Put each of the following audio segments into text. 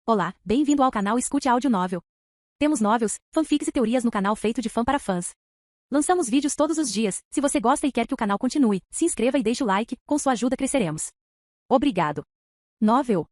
Olá, bem-vindo ao canal Escute Áudio Novel. Temos novels, fanfics e teorias no canal feito de fã para fãs. Lançamos vídeos todos os dias. Se você gosta e quer que o canal continue, se inscreva e deixe o like, com sua ajuda cresceremos. Obrigado. Novel.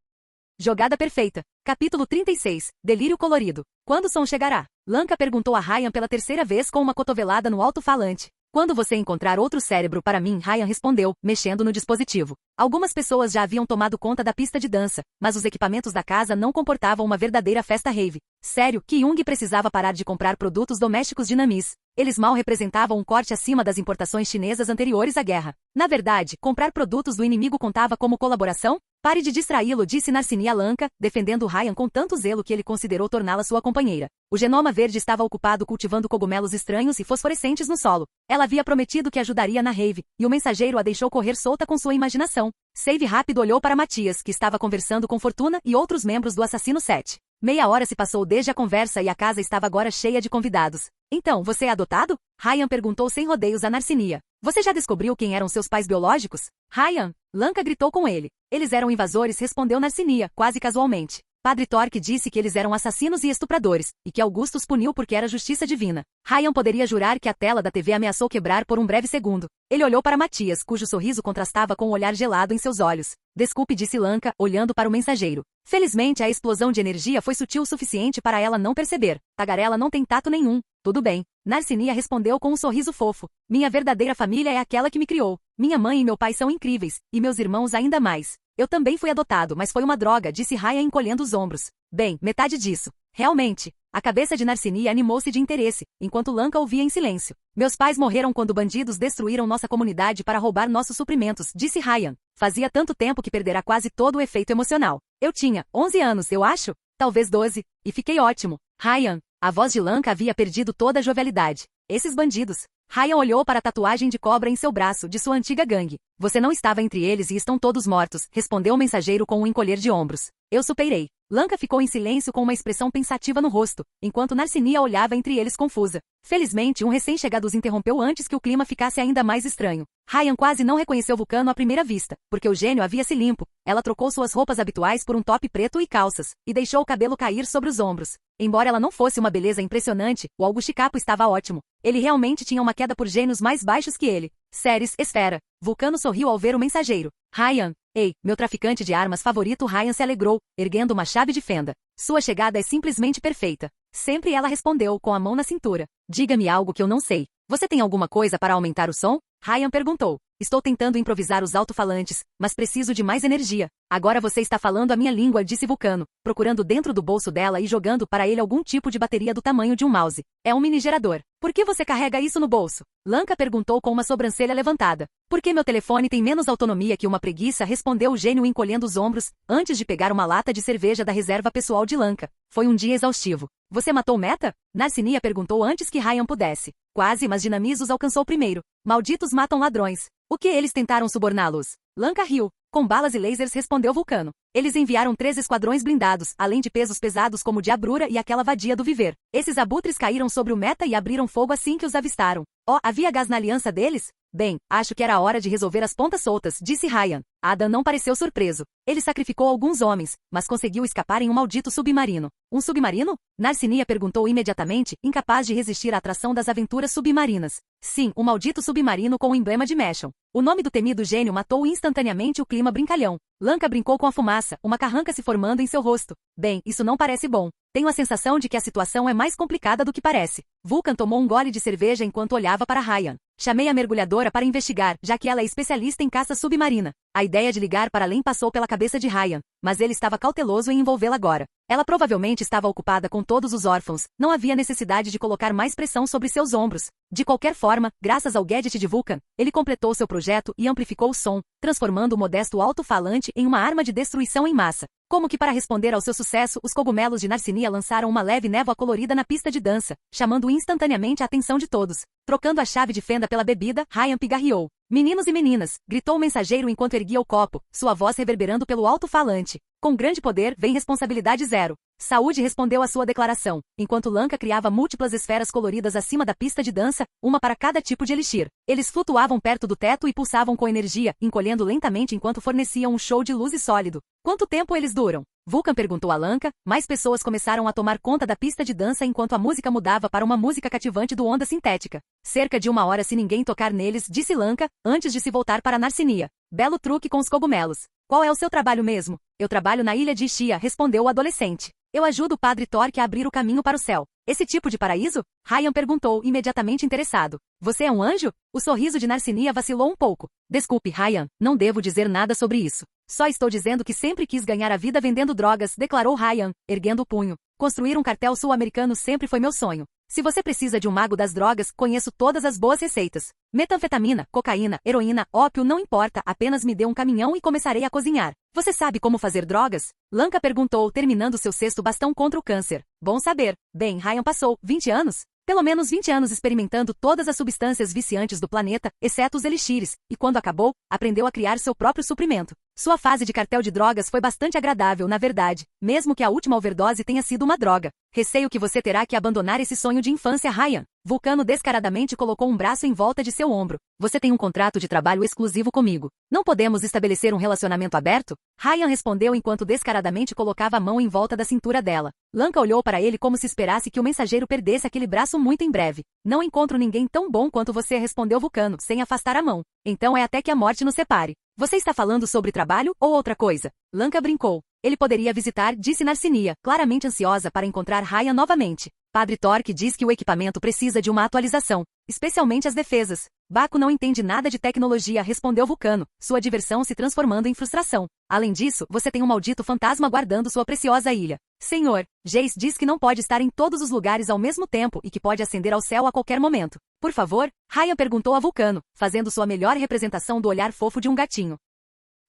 Jogada perfeita. Capítulo 36. Delírio colorido. Quando o som chegará? Lanka perguntou a Ryan pela terceira vez com uma cotovelada no alto-falante. Quando você encontrar outro cérebro para mim, Ryan respondeu, mexendo no dispositivo. Algumas pessoas já haviam tomado conta da pista de dança, mas os equipamentos da casa não comportavam uma verdadeira festa rave. Sério, Kyung precisava parar de comprar produtos domésticos dinamis. Eles mal representavam um corte acima das importações chinesas anteriores à guerra. Na verdade, comprar produtos do inimigo contava como colaboração? Pare de distraí-lo, disse Narcini a Lanka, defendendo Ryan com tanto zelo que ele considerou torná-la sua companheira. O genoma verde estava ocupado cultivando cogumelos estranhos e fosforescentes no solo. Ela havia prometido que ajudaria na rave, e o mensageiro a deixou correr solta com sua imaginação. Save rápido olhou para Matias, que estava conversando com Fortuna e outros membros do Assassino 7. Meia hora se passou desde a conversa e a casa estava agora cheia de convidados. Então, você é adotado? Ryan perguntou sem rodeios a Narcinia. Você já descobriu quem eram seus pais biológicos? Ryan! Lanka gritou com ele. Eles eram invasores, respondeu Narcinia, quase casualmente. Padre Torque disse que eles eram assassinos e estupradores, e que Augustus puniu porque era justiça divina. Ryan poderia jurar que a tela da TV ameaçou quebrar por um breve segundo. Ele olhou para Matias, cujo sorriso contrastava com o olhar gelado em seus olhos. Desculpe, disse Lanka, olhando para o mensageiro. Felizmente a explosão de energia foi sutil o suficiente para ela não perceber. Tagarela não tem tato nenhum. Tudo bem. Narcinia respondeu com um sorriso fofo. Minha verdadeira família é aquela que me criou. Minha mãe e meu pai são incríveis, e meus irmãos ainda mais. Eu também fui adotado, mas foi uma droga, disse Ryan encolhendo os ombros. Bem, metade disso. Realmente. A cabeça de Narcinia animou-se de interesse, enquanto Lanka ouvia em silêncio. Meus pais morreram quando bandidos destruíram nossa comunidade para roubar nossos suprimentos, disse Ryan. Fazia tanto tempo que perdera quase todo o efeito emocional. Eu tinha 11 anos, eu acho. Talvez 12. E fiquei ótimo. Ryan. A voz de Lanka havia perdido toda a jovialidade. Esses bandidos. Ryan olhou para a tatuagem de cobra em seu braço, de sua antiga gangue. Você não estava entre eles e estão todos mortos, respondeu o mensageiro com um encolher de ombros. Eu superei. Lanka ficou em silêncio com uma expressão pensativa no rosto, enquanto Narcinia olhava entre eles confusa. Felizmente, um recém-chegado os interrompeu antes que o clima ficasse ainda mais estranho. Ryan quase não reconheceu Vulcano à primeira vista, porque o gênio havia se limpo. Ela trocou suas roupas habituais por um top preto e calças, e deixou o cabelo cair sobre os ombros. Embora ela não fosse uma beleza impressionante, o Augusticapo estava ótimo. Ele realmente tinha uma queda por gênios mais baixos que ele. Ceres, Esfera. Vulcano sorriu ao ver o mensageiro. Ryan. Ei, meu traficante de armas favorito. Ryan se alegrou, erguendo uma chave de fenda. Sua chegada é simplesmente perfeita. Sempre ela respondeu, com a mão na cintura. Diga-me algo que eu não sei. Você tem alguma coisa para aumentar o som? Ryan perguntou. Estou tentando improvisar os alto-falantes, mas preciso de mais energia. Agora você está falando a minha língua, disse Vulcano, procurando dentro do bolso dela e jogando para ele algum tipo de bateria do tamanho de um mouse. É um mini gerador. Por que você carrega isso no bolso? Lanka perguntou com uma sobrancelha levantada. Porque meu telefone tem menos autonomia que uma preguiça, respondeu o gênio encolhendo os ombros, antes de pegar uma lata de cerveja da reserva pessoal de Lanka. Foi um dia exaustivo. Você matou Meta? Narcinia perguntou antes que Ryan pudesse. Quase, mas Dinamiz os alcançou primeiro. Malditos matam ladrões. O que eles tentaram suborná-los? Lanka riu. Com balas e lasers, respondeu Vulcano. Eles enviaram 3 esquadrões blindados, além de pesos pesados como o de Abrura e aquela vadia do Viver. Esses abutres caíram sobre o Meta e abriram fogo assim que os avistaram. Oh, havia gás na aliança deles? Bem, acho que era a hora de resolver as pontas soltas, disse Ryan. Adam não pareceu surpreso. Ele sacrificou alguns homens, mas conseguiu escapar em um maldito submarino. Um submarino? Narcinia perguntou imediatamente, incapaz de resistir à atração das aventuras submarinas. Sim, um maldito submarino com o emblema de Meshon. O nome do temido gênio matou instantaneamente o clima brincalhão. Lanka brincou com a fumaça, uma carranca se formando em seu rosto. Bem, isso não parece bom. Tenho a sensação de que a situação é mais complicada do que parece. Vulcan tomou um gole de cerveja enquanto olhava para Ryan. Chamei a mergulhadora para investigar, já que ela é especialista em caça submarina. A ideia de ligar para além passou pela cabeça de Ryan, mas ele estava cauteloso em envolvê-la agora. Ela provavelmente estava ocupada com todos os órfãos, não havia necessidade de colocar mais pressão sobre seus ombros. De qualquer forma, graças ao gadget de Vulcan, ele completou seu projeto e amplificou o som, transformando o modesto alto-falante em uma arma de destruição em massa. Como que para responder ao seu sucesso, os cogumelos de Narcinia lançaram uma leve névoa colorida na pista de dança, chamando instantaneamente a atenção de todos. Trocando a chave de fenda pela bebida, Ryan pigarreou. Meninos e meninas, gritou o mensageiro enquanto erguia o copo, sua voz reverberando pelo alto-falante. Com grande poder, vem responsabilidade zero. Saúde, respondeu à sua declaração, enquanto Lanka criava múltiplas esferas coloridas acima da pista de dança, uma para cada tipo de elixir. Eles flutuavam perto do teto e pulsavam com energia, encolhendo lentamente enquanto forneciam um show de luz e sólido. Quanto tempo eles duram? Vulcan perguntou a Lanka. Mais pessoas começaram a tomar conta da pista de dança enquanto a música mudava para uma música cativante do onda sintética. Cerca de 1 hora se ninguém tocar neles, disse Lanka, antes de se voltar para Narcinia. Belo truque com os cogumelos. Qual é o seu trabalho mesmo? Eu trabalho na ilha de Ishia, respondeu o adolescente. Eu ajudo o padre Torque a abrir o caminho para o céu. Esse tipo de paraíso? Ryan perguntou, imediatamente interessado. Você é um anjo? O sorriso de Narcinia vacilou um pouco. Desculpe, Ryan, não devo dizer nada sobre isso. Só estou dizendo que sempre quis ganhar a vida vendendo drogas, declarou Ryan, erguendo o punho. Construir um cartel sul-americano sempre foi meu sonho. Se você precisa de um mago das drogas, conheço todas as boas receitas. Metanfetamina, cocaína, heroína, ópio, não importa, apenas me dê um caminhão e começarei a cozinhar. Você sabe como fazer drogas? Lanka perguntou, terminando seu sexto bastão contra o câncer. Bom saber. Bem, Ryan passou 20 anos? Pelo menos 20 anos experimentando todas as substâncias viciantes do planeta, exceto os elixires, e quando acabou, aprendeu a criar seu próprio suprimento. Sua fase de cartel de drogas foi bastante agradável, na verdade, mesmo que a última overdose tenha sido uma droga. Receio que você terá que abandonar esse sonho de infância, Ryan. Vulcano descaradamente colocou um braço em volta de seu ombro. Você tem um contrato de trabalho exclusivo comigo. Não podemos estabelecer um relacionamento aberto? Ryan respondeu enquanto descaradamente colocava a mão em volta da cintura dela. Lanka olhou para ele como se esperasse que o mensageiro perdesse aquele braço muito em breve. Não encontro ninguém tão bom quanto você, respondeu Vulcano, sem afastar a mão. Então é até que a morte nos separe. Você está falando sobre trabalho ou outra coisa? Lanka brincou. Ele poderia visitar, disse Narcinia, claramente ansiosa para encontrar Ryan novamente. Padre Torque diz que o equipamento precisa de uma atualização, especialmente as defesas. Baco não entende nada de tecnologia, respondeu Vulcano, sua diversão se transformando em frustração. Além disso, você tem um maldito fantasma guardando sua preciosa ilha. Senhor, Jace diz que não pode estar em todos os lugares ao mesmo tempo e que pode ascender ao céu a qualquer momento. Por favor? Ryan perguntou a Vulcano, fazendo sua melhor representação do olhar fofo de um gatinho.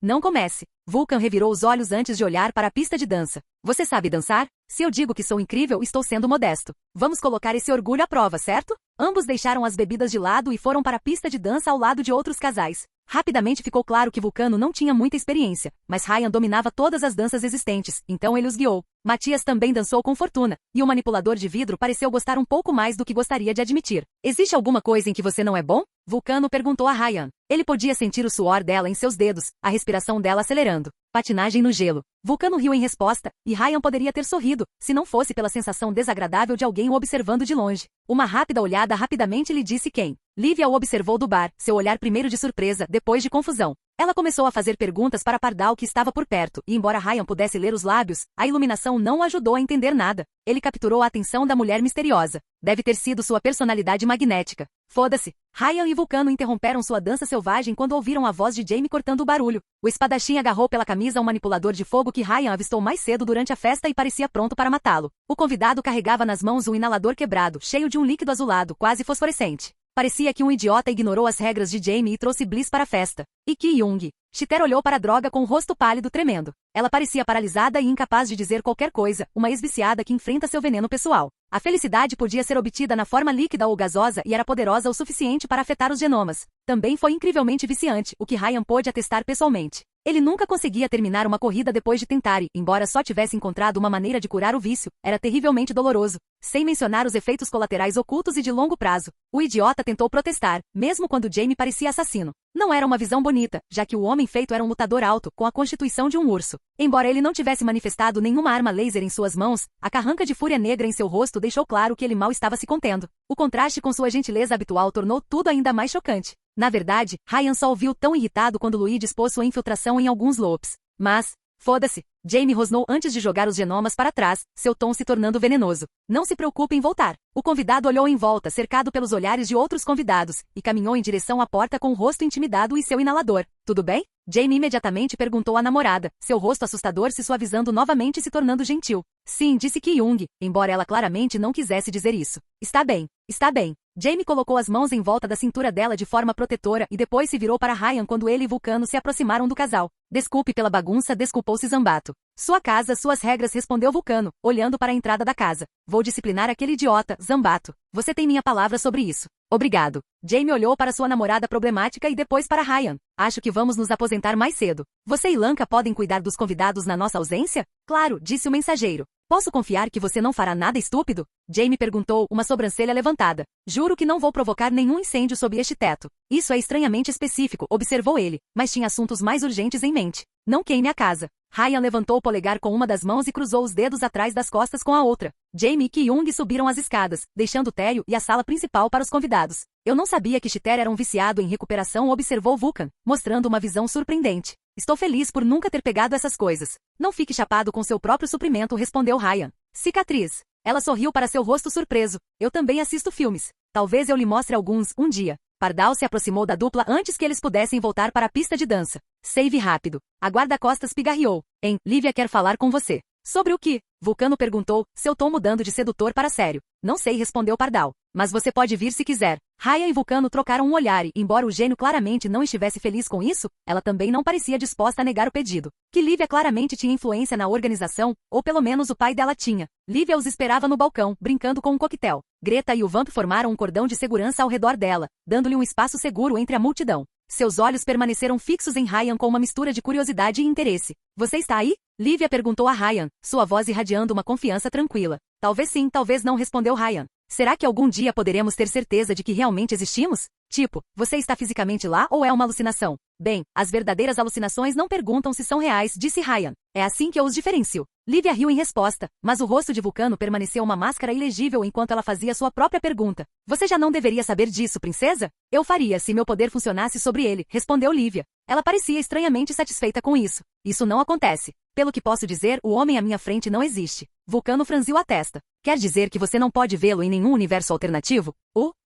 Não comece. Vulcan revirou os olhos antes de olhar para a pista de dança. Você sabe dançar? Se eu digo que sou incrível, estou sendo modesto. Vamos colocar esse orgulho à prova, certo? Ambos deixaram as bebidas de lado e foram para a pista de dança ao lado de outros casais. Rapidamente ficou claro que Vulcano não tinha muita experiência, mas Ryan dominava todas as danças existentes, então ele os guiou. Matias também dançou com fortuna, e o manipulador de vidro pareceu gostar um pouco mais do que gostaria de admitir. Existe alguma coisa em que você não é bom? Vulcano perguntou a Ryan. Ele podia sentir o suor dela em seus dedos, a respiração dela acelerando. Patinagem no gelo. Vulcano riu em resposta, e Ryan poderia ter sorrido, se não fosse pela sensação desagradável de alguém o observando de longe. Uma rápida olhada rapidamente lhe disse quem. Lívia o observou do bar, seu olhar primeiro de surpresa, depois de confusão. Ela começou a fazer perguntas para Pardal que estava por perto, e embora Ryan pudesse ler os lábios, a iluminação não o ajudou a entender nada. Ele capturou a atenção da mulher misteriosa. Deve ter sido sua personalidade magnética. Foda-se. Ryan e Vulcano interromperam sua dança selvagem quando ouviram a voz de Jaime cortando o barulho. O espadachim agarrou pela camisa um manipulador de fogo que Ryan avistou mais cedo durante a festa e parecia pronto para matá-lo. O convidado carregava nas mãos um inalador quebrado, cheio de um líquido azulado, quase fosforescente. Parecia que um idiota ignorou as regras de Jaime e trouxe Bliss para a festa. E Ki-Young. Chiter olhou para a droga com o rosto pálido tremendo. Ela parecia paralisada e incapaz de dizer qualquer coisa, uma ex-viciada que enfrenta seu veneno pessoal. A felicidade podia ser obtida na forma líquida ou gasosa e era poderosa o suficiente para afetar os genomas. Também foi incrivelmente viciante, o que Ryan pôde atestar pessoalmente. Ele nunca conseguia terminar uma corrida depois de tentar e, embora só tivesse encontrado uma maneira de curar o vício, era terrivelmente doloroso. Sem mencionar os efeitos colaterais ocultos e de longo prazo. O idiota tentou protestar, mesmo quando Jaime parecia assassino. Não era uma visão bonita, já que o homem feito era um lutador alto, com a constituição de um urso. Embora ele não tivesse manifestado nenhuma arma laser em suas mãos, a carranca de fúria negra em seu rosto deixou claro que ele mal estava se contendo. O contraste com sua gentileza habitual tornou tudo ainda mais chocante. Na verdade, Ryan só o viu tão irritado quando Louis dispôs sua infiltração em alguns loops. Mas, foda-se. Jaime rosnou antes de jogar os genomas para trás, seu tom se tornando venenoso. Não se preocupe em voltar. O convidado olhou em volta, cercado pelos olhares de outros convidados, e caminhou em direção à porta com o rosto intimidado e seu inalador. Tudo bem? Jaime imediatamente perguntou à namorada, seu rosto assustador se suavizando novamente e se tornando gentil. Sim, disse Ki-Young, embora ela claramente não quisesse dizer isso. Está bem. Está bem. Jaime colocou as mãos em volta da cintura dela de forma protetora e depois se virou para Ryan quando ele e Vulcano se aproximaram do casal. Desculpe pela bagunça, desculpou-se Zambato. Sua casa, suas regras, respondeu Vulcano, olhando para a entrada da casa. Vou disciplinar aquele idiota, Zambato. Você tem minha palavra sobre isso. Obrigado. Jaime olhou para sua namorada problemática e depois para Ryan. Acho que vamos nos aposentar mais cedo. Você e Lanka podem cuidar dos convidados na nossa ausência? Claro, disse o mensageiro. Posso confiar que você não fará nada estúpido? Jaime perguntou, uma sobrancelha levantada. Juro que não vou provocar nenhum incêndio sob este teto. Isso é estranhamente específico, observou ele, mas tinha assuntos mais urgentes em mente. Não queime a casa. Ryan levantou o polegar com uma das mãos e cruzou os dedos atrás das costas com a outra. Jamie e Kyung subiram as escadas, deixando o térreo e a sala principal para os convidados. Eu não sabia que Chiter era um viciado em recuperação, observou Vulcan, mostrando uma visão surpreendente. Estou feliz por nunca ter pegado essas coisas. Não fique chapado com seu próprio suprimento, respondeu Ryan. Cicatriz. Ela sorriu para seu rosto surpreso. Eu também assisto filmes. Talvez eu lhe mostre alguns, um dia. Pardal se aproximou da dupla antes que eles pudessem voltar para a pista de dança. Save rápido. A guarda-costas pigarreou. Lívia quer falar com você. Sobre o que? Vulcano perguntou, seu tom mudando de sedutor para sério. Não sei, respondeu Pardal. Mas você pode vir se quiser. Ryan e Vulcano trocaram um olhar e, embora o gênio claramente não estivesse feliz com isso, ela também não parecia disposta a negar o pedido. Que Lívia claramente tinha influência na organização, ou pelo menos o pai dela tinha. Lívia os esperava no balcão, brincando com um coquetel. Greta e o Vamp formaram um cordão de segurança ao redor dela, dando-lhe um espaço seguro entre a multidão. Seus olhos permaneceram fixos em Ryan com uma mistura de curiosidade e interesse. Você está aí? Lívia perguntou a Ryan, sua voz irradiando uma confiança tranquila. Talvez sim, talvez não, respondeu Ryan. Será que algum dia poderemos ter certeza de que realmente existimos? Tipo, você está fisicamente lá ou é uma alucinação? Bem, as verdadeiras alucinações não perguntam se são reais, disse Ryan. É assim que eu os diferencio. Lívia riu em resposta, mas o rosto de Vulcano permaneceu uma máscara ilegível enquanto ela fazia sua própria pergunta. Você já não deveria saber disso, princesa? Eu faria se meu poder funcionasse sobre ele, respondeu Lívia. Ela parecia estranhamente satisfeita com isso. Isso não acontece. Pelo que posso dizer, o homem à minha frente não existe. Vulcano franziu a testa. Quer dizer que você não pode vê-lo em nenhum universo alternativo?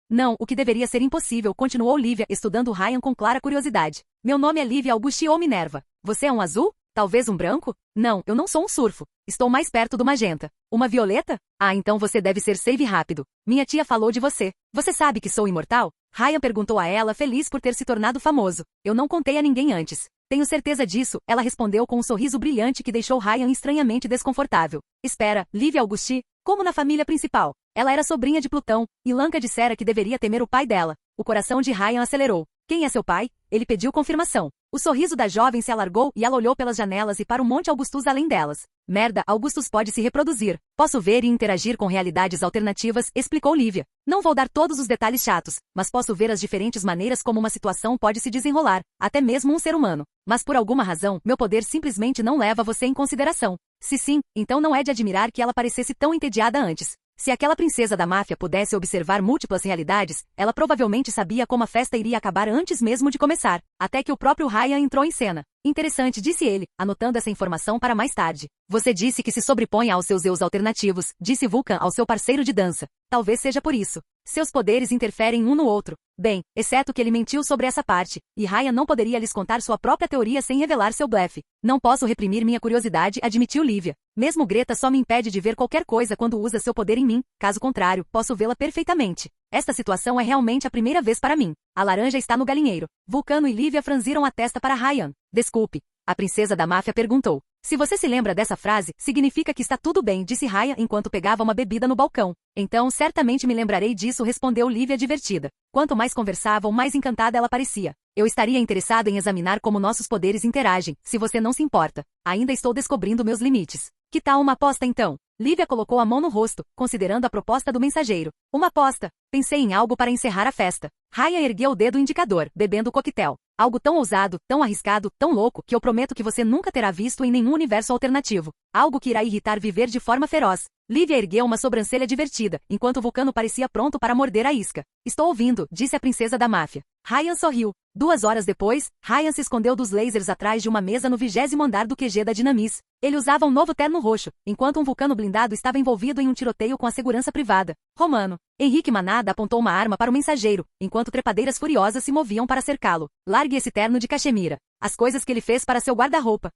Não, o que deveria ser impossível, continuou Lívia, estudando Ryan com clara curiosidade. Meu nome é Lívia Auguste ou Minerva. Você é um azul? Talvez um branco? Não, eu não sou um surfo. Estou mais perto do magenta. Uma violeta? Ah, então você deve ser Save rápido. Minha tia falou de você. Você sabe que sou imortal? Ryan perguntou a ela, feliz por ter se tornado famoso. Eu não contei a ninguém antes. Tenho certeza disso, ela respondeu com um sorriso brilhante que deixou Ryan estranhamente desconfortável. Espera, Lívia Auguste? Como na família principal. Ela era sobrinha de Plutão, e Lanka dissera que deveria temer o pai dela. O coração de Ryan acelerou. Quem é seu pai? Ele pediu confirmação. O sorriso da jovem se alargou e ela olhou pelas janelas e para o Monte Augustus além delas. Merda, Augustus pode se reproduzir. Posso ver e interagir com realidades alternativas, explicou Lívia. Não vou dar todos os detalhes chatos, mas posso ver as diferentes maneiras como uma situação pode se desenrolar, até mesmo um ser humano. Mas por alguma razão, meu poder simplesmente não leva você em consideração. Se sim, então não é de admirar que ela parecesse tão entediada antes. Se aquela princesa da máfia pudesse observar múltiplas realidades, ela provavelmente sabia como a festa iria acabar antes mesmo de começar, até que o próprio Ryan entrou em cena. Interessante, disse ele, anotando essa informação para mais tarde. Você disse que se sobrepõe aos seus eus alternativos, disse Vulcan ao seu parceiro de dança. Talvez seja por isso. Seus poderes interferem um no outro. Bem, exceto que ele mentiu sobre essa parte, e Ryan não poderia lhes contar sua própria teoria sem revelar seu blefe. Não posso reprimir minha curiosidade, admitiu Lívia. Mesmo Greta só me impede de ver qualquer coisa quando usa seu poder em mim, caso contrário, posso vê-la perfeitamente. Esta situação é realmente a primeira vez para mim. A laranja está no galinheiro. Vulcano e Lívia franziram a testa para Ryan. Desculpe. A princesa da máfia perguntou. Se você se lembra dessa frase, significa que está tudo bem, disse Ryan enquanto pegava uma bebida no balcão. Então, certamente me lembrarei disso, respondeu Lívia divertida. Quanto mais conversavam, mais encantada ela parecia. Eu estaria interessada em examinar como nossos poderes interagem, se você não se importa. Ainda estou descobrindo meus limites. Que tal uma aposta então? Lívia colocou a mão no rosto, considerando a proposta do mensageiro. Uma aposta. Pensei em algo para encerrar a festa. Ryan ergueu o dedo indicador, bebendo o coquetel. Algo tão ousado, tão arriscado, tão louco, que eu prometo que você nunca terá visto em nenhum universo alternativo. Algo que irá irritar viver de forma feroz. Lívia ergueu uma sobrancelha divertida, enquanto Vulcano parecia pronto para morder a isca. Estou ouvindo, disse a princesa da máfia. Ryan sorriu. 2 horas depois, Ryan se escondeu dos lasers atrás de uma mesa no 20º andar do QG da Dinamis. Ele usava um novo terno roxo, enquanto um Vulcano blindado estava envolvido em um tiroteio com a segurança privada. Romano. Henrique Manada apontou uma arma para o mensageiro, enquanto trepadeiras furiosas se moviam para cercá-lo. Largue esse terno de cachemira. As coisas que ele fez para seu guarda-roupa.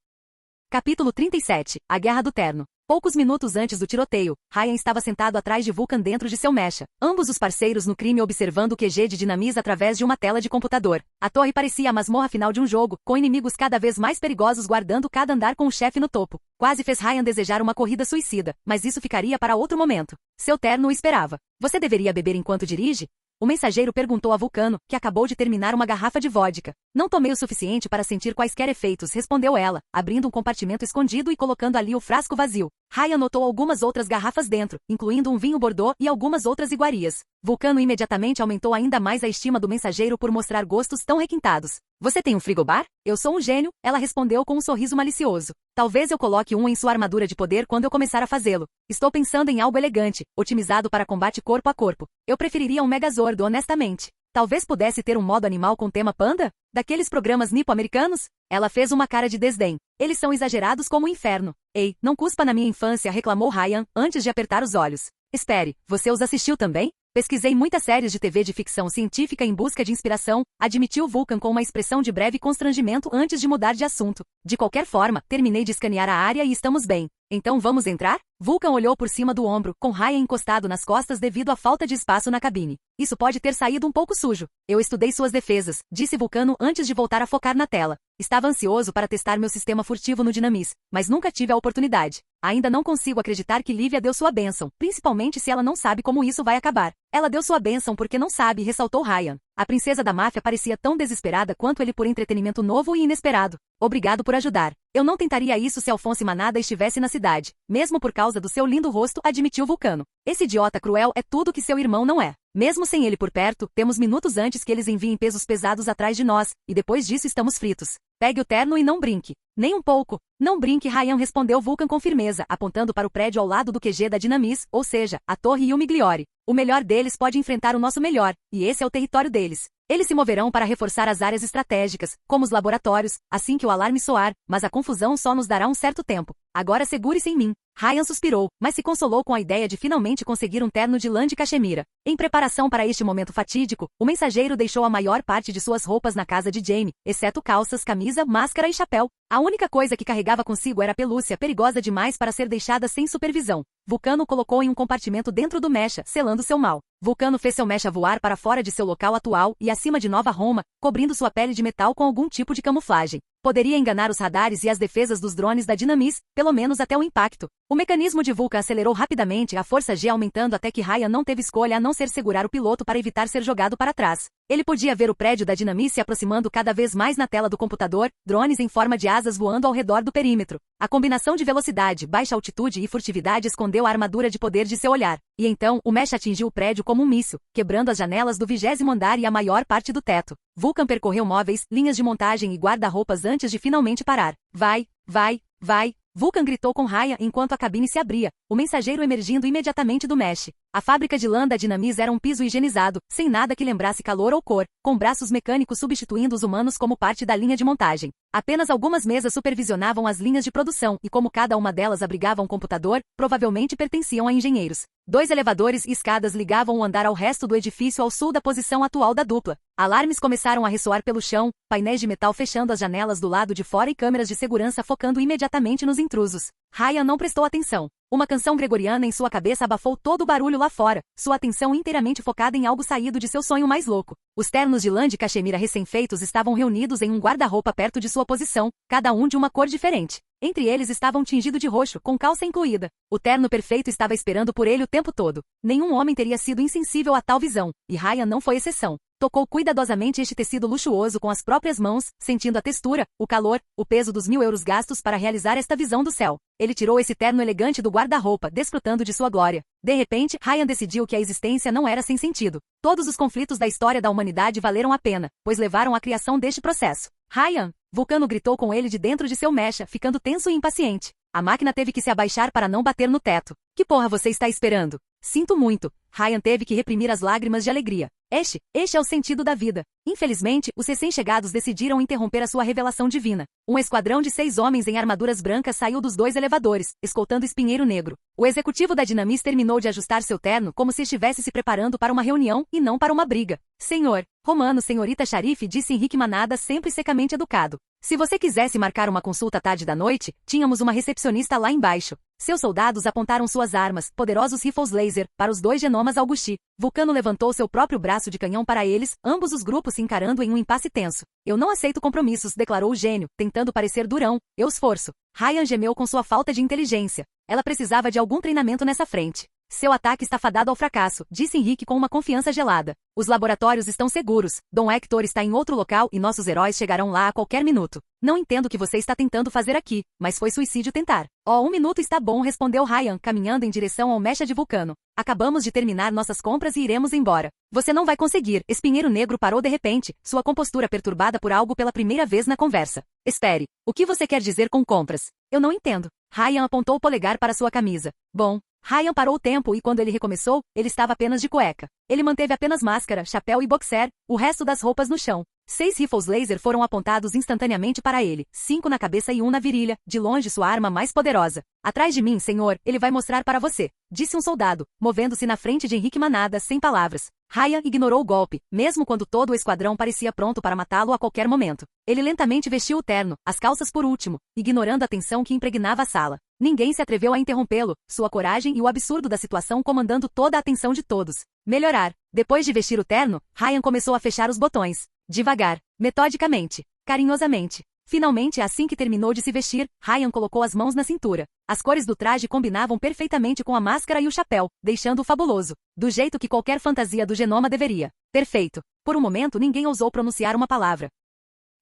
Capítulo 37. A Guerra do Terno. Poucos minutos antes do tiroteio, Ryan estava sentado atrás de Vulcan dentro de seu mecha, ambos os parceiros no crime observando o QG de Dinamis através de uma tela de computador. A torre parecia a masmorra final de um jogo, com inimigos cada vez mais perigosos guardando cada andar com o chefe no topo. Quase fez Ryan desejar uma corrida suicida, mas isso ficaria para outro momento. Seu terno o esperava. Você deveria beber enquanto dirige? O mensageiro perguntou a Vulcano, que acabou de terminar uma garrafa de vodka. Não tomei o suficiente para sentir quaisquer efeitos, respondeu ela, abrindo um compartimento escondido e colocando ali o frasco vazio. Ryan notou algumas outras garrafas dentro, incluindo um vinho Bordeaux e algumas outras iguarias. Vulcano imediatamente aumentou ainda mais a estima do mensageiro por mostrar gostos tão requintados. Você tem um frigobar? Eu sou um gênio, ela respondeu com um sorriso malicioso. Talvez eu coloque um em sua armadura de poder quando eu começar a fazê-lo. Estou pensando em algo elegante, otimizado para combate corpo a corpo. Eu preferiria um Megazord, honestamente. Talvez pudesse ter um modo animal com tema panda? Daqueles programas nipo-americanos? Ela fez uma cara de desdém. Eles são exagerados como o inferno. Ei, não cuspa na minha infância, reclamou Ryan, antes de apertar os olhos. Espere, você os assistiu também? Pesquisei muitas séries de TV de ficção científica em busca de inspiração, admitiu Vulcan com uma expressão de breve constrangimento antes de mudar de assunto. De qualquer forma, terminei de escanear a área e estamos bem. Então vamos entrar? Vulcan olhou por cima do ombro, com Ryan encostado nas costas devido à falta de espaço na cabine. Isso pode ter saído um pouco sujo. Eu estudei suas defesas, disse Vulcano antes de voltar a focar na tela. Estava ansioso para testar meu sistema furtivo no Dinamis, mas nunca tive a oportunidade. Ainda não consigo acreditar que Lívia deu sua bênção, principalmente se ela não sabe como isso vai acabar. Ela deu sua bênção porque não sabe, ressaltou Ryan. A princesa da máfia parecia tão desesperada quanto ele por entretenimento novo e inesperado. Obrigado por ajudar. Eu não tentaria isso se Alphonse Manada estivesse na cidade, mesmo por causa do seu lindo rosto, admitiu Vulcano. Esse idiota cruel é tudo que seu irmão não é. Mesmo sem ele por perto, temos minutos antes que eles enviem pesos pesados atrás de nós, e depois disso estamos fritos. Pegue o terno e não brinque. Nem um pouco. Não brinque, Ryan, respondeu Vulcan com firmeza, apontando para o prédio ao lado do QG da Dinamis, ou seja, a Torre e o Migliore. O melhor deles pode enfrentar o nosso melhor, e esse é o território deles. Eles se moverão para reforçar as áreas estratégicas, como os laboratórios, assim que o alarme soar, mas a confusão só nos dará um certo tempo. Agora segure-se em mim. Ryan suspirou, mas se consolou com a ideia de finalmente conseguir um terno de lã de cachemira. Em preparação para este momento fatídico, o mensageiro deixou a maior parte de suas roupas na casa de Jamie, exceto calças, camisa, máscara e chapéu. A única coisa que carregava consigo era a pelúcia, perigosa demais para ser deixada sem supervisão. Vulcano colocou em um compartimento dentro do mecha, selando seu mal. Vulcano fez seu mecha voar para fora de seu local atual e acima de Nova Roma, cobrindo sua pele de metal com algum tipo de camuflagem. Poderia enganar os radares e as defesas dos drones da Dinamis, pelo menos até o impacto. O mecanismo de Vulcan acelerou rapidamente, a força G aumentando até que Ryan não teve escolha a não ser segurar o piloto para evitar ser jogado para trás. Ele podia ver o prédio da Dinamis se aproximando cada vez mais na tela do computador, drones em forma de asas voando ao redor do perímetro. A combinação de velocidade, baixa altitude e furtividade escondeu a armadura de poder de seu olhar. E então, o mecha atingiu o prédio como um míssil, quebrando as janelas do 20º andar e a maior parte do teto. Vulcan percorreu móveis, linhas de montagem e guarda-roupas antes de finalmente parar. Vai, vai, vai. Vulcan gritou com Ryan enquanto a cabine se abria, o mensageiro emergindo imediatamente do mesh. A fábrica de lã da Dinamis era um piso higienizado, sem nada que lembrasse calor ou cor, com braços mecânicos substituindo os humanos como parte da linha de montagem. Apenas algumas mesas supervisionavam as linhas de produção e como cada uma delas abrigava um computador, provavelmente pertenciam a engenheiros. 2 elevadores e escadas ligavam o andar ao resto do edifício ao sul da posição atual da dupla. Alarmes começaram a ressoar pelo chão, painéis de metal fechando as janelas do lado de fora e câmeras de segurança focando imediatamente nos intrusos. Ryan não prestou atenção. Uma canção gregoriana em sua cabeça abafou todo o barulho lá fora, sua atenção inteiramente focada em algo saído de seu sonho mais louco. Os ternos de lã de cachemira recém-feitos estavam reunidos em um guarda-roupa perto de sua posição, cada um de uma cor diferente. Entre eles estava um tingido de roxo, com calça incluída. O terno perfeito estava esperando por ele o tempo todo. Nenhum homem teria sido insensível a tal visão, e Ryan não foi exceção. Tocou cuidadosamente este tecido luxuoso com as próprias mãos, sentindo a textura, o calor, o peso dos 1.000 euros gastos para realizar esta visão do céu. Ele tirou esse terno elegante do guarda-roupa, desfrutando de sua glória. De repente, Ryan decidiu que a existência não era sem sentido. Todos os conflitos da história da humanidade valeram a pena, pois levaram à criação deste processo. Ryan! Vulcano gritou com ele de dentro de seu mecha, ficando tenso e impaciente. A máquina teve que se abaixar para não bater no teto. Que porra você está esperando? Sinto muito. Ryan teve que reprimir as lágrimas de alegria. Este é o sentido da vida. Infelizmente, os recém-chegados decidiram interromper a sua revelação divina. Um esquadrão de 6 homens em armaduras brancas saiu dos 2 elevadores, escoltando o espinheiro negro. O executivo da Dinamis terminou de ajustar seu terno como se estivesse se preparando para uma reunião e não para uma briga. Senhor, Romano, senhorita Sharif, disse Henrique Manada sempre secamente educado. Se você quisesse marcar uma consulta tarde da noite, tínhamos uma recepcionista lá embaixo. Seus soldados apontaram suas armas, poderosos rifles laser, para os 2 genomas Augusti. Vulcano levantou seu próprio braço de canhão para eles, ambos os grupos se encarando em um impasse tenso. Eu não aceito compromissos, declarou o gênio, tentando parecer durão. Eu esforço. Ryan gemeu com sua falta de inteligência. Ela precisava de algum treinamento nessa frente. Seu ataque está fadado ao fracasso, disse Henrique com uma confiança gelada. Os laboratórios estão seguros, Dom Hector está em outro local e nossos heróis chegarão lá a qualquer minuto. Não entendo o que você está tentando fazer aqui, mas foi suicídio tentar. Oh, 1 minuto está bom, respondeu Ryan, caminhando em direção ao mecha de Vulcano. Acabamos de terminar nossas compras e iremos embora. Você não vai conseguir. Espinheiro Negro parou de repente, sua compostura perturbada por algo pela primeira vez na conversa. Espere, o que você quer dizer com compras? Eu não entendo. Ryan apontou o polegar para sua camisa. Bom, Ryan parou o tempo e quando ele recomeçou, ele estava apenas de cueca. Ele manteve apenas máscara, chapéu e boxer, o resto das roupas no chão. 6 rifles laser foram apontados instantaneamente para ele, 5 na cabeça e 1 na virilha, de longe sua arma mais poderosa. Atrás de mim, senhor, ele vai mostrar para você, disse um soldado, movendo-se na frente de Henrique Manada, sem palavras. Ryan ignorou o golpe, mesmo quando todo o esquadrão parecia pronto para matá-lo a qualquer momento. Ele lentamente vestiu o terno, as calças por último, ignorando a tensão que impregnava a sala. Ninguém se atreveu a interrompê-lo, sua coragem e o absurdo da situação comandando toda a atenção de todos. Melhorar. Depois de vestir o terno, Ryan começou a fechar os botões. Devagar, metodicamente, carinhosamente. Finalmente, assim que terminou de se vestir, Ryan colocou as mãos na cintura. As cores do traje combinavam perfeitamente com a máscara e o chapéu, deixando-o fabuloso. Do jeito que qualquer fantasia do genoma deveria. Perfeito. Por um momento ninguém ousou pronunciar uma palavra.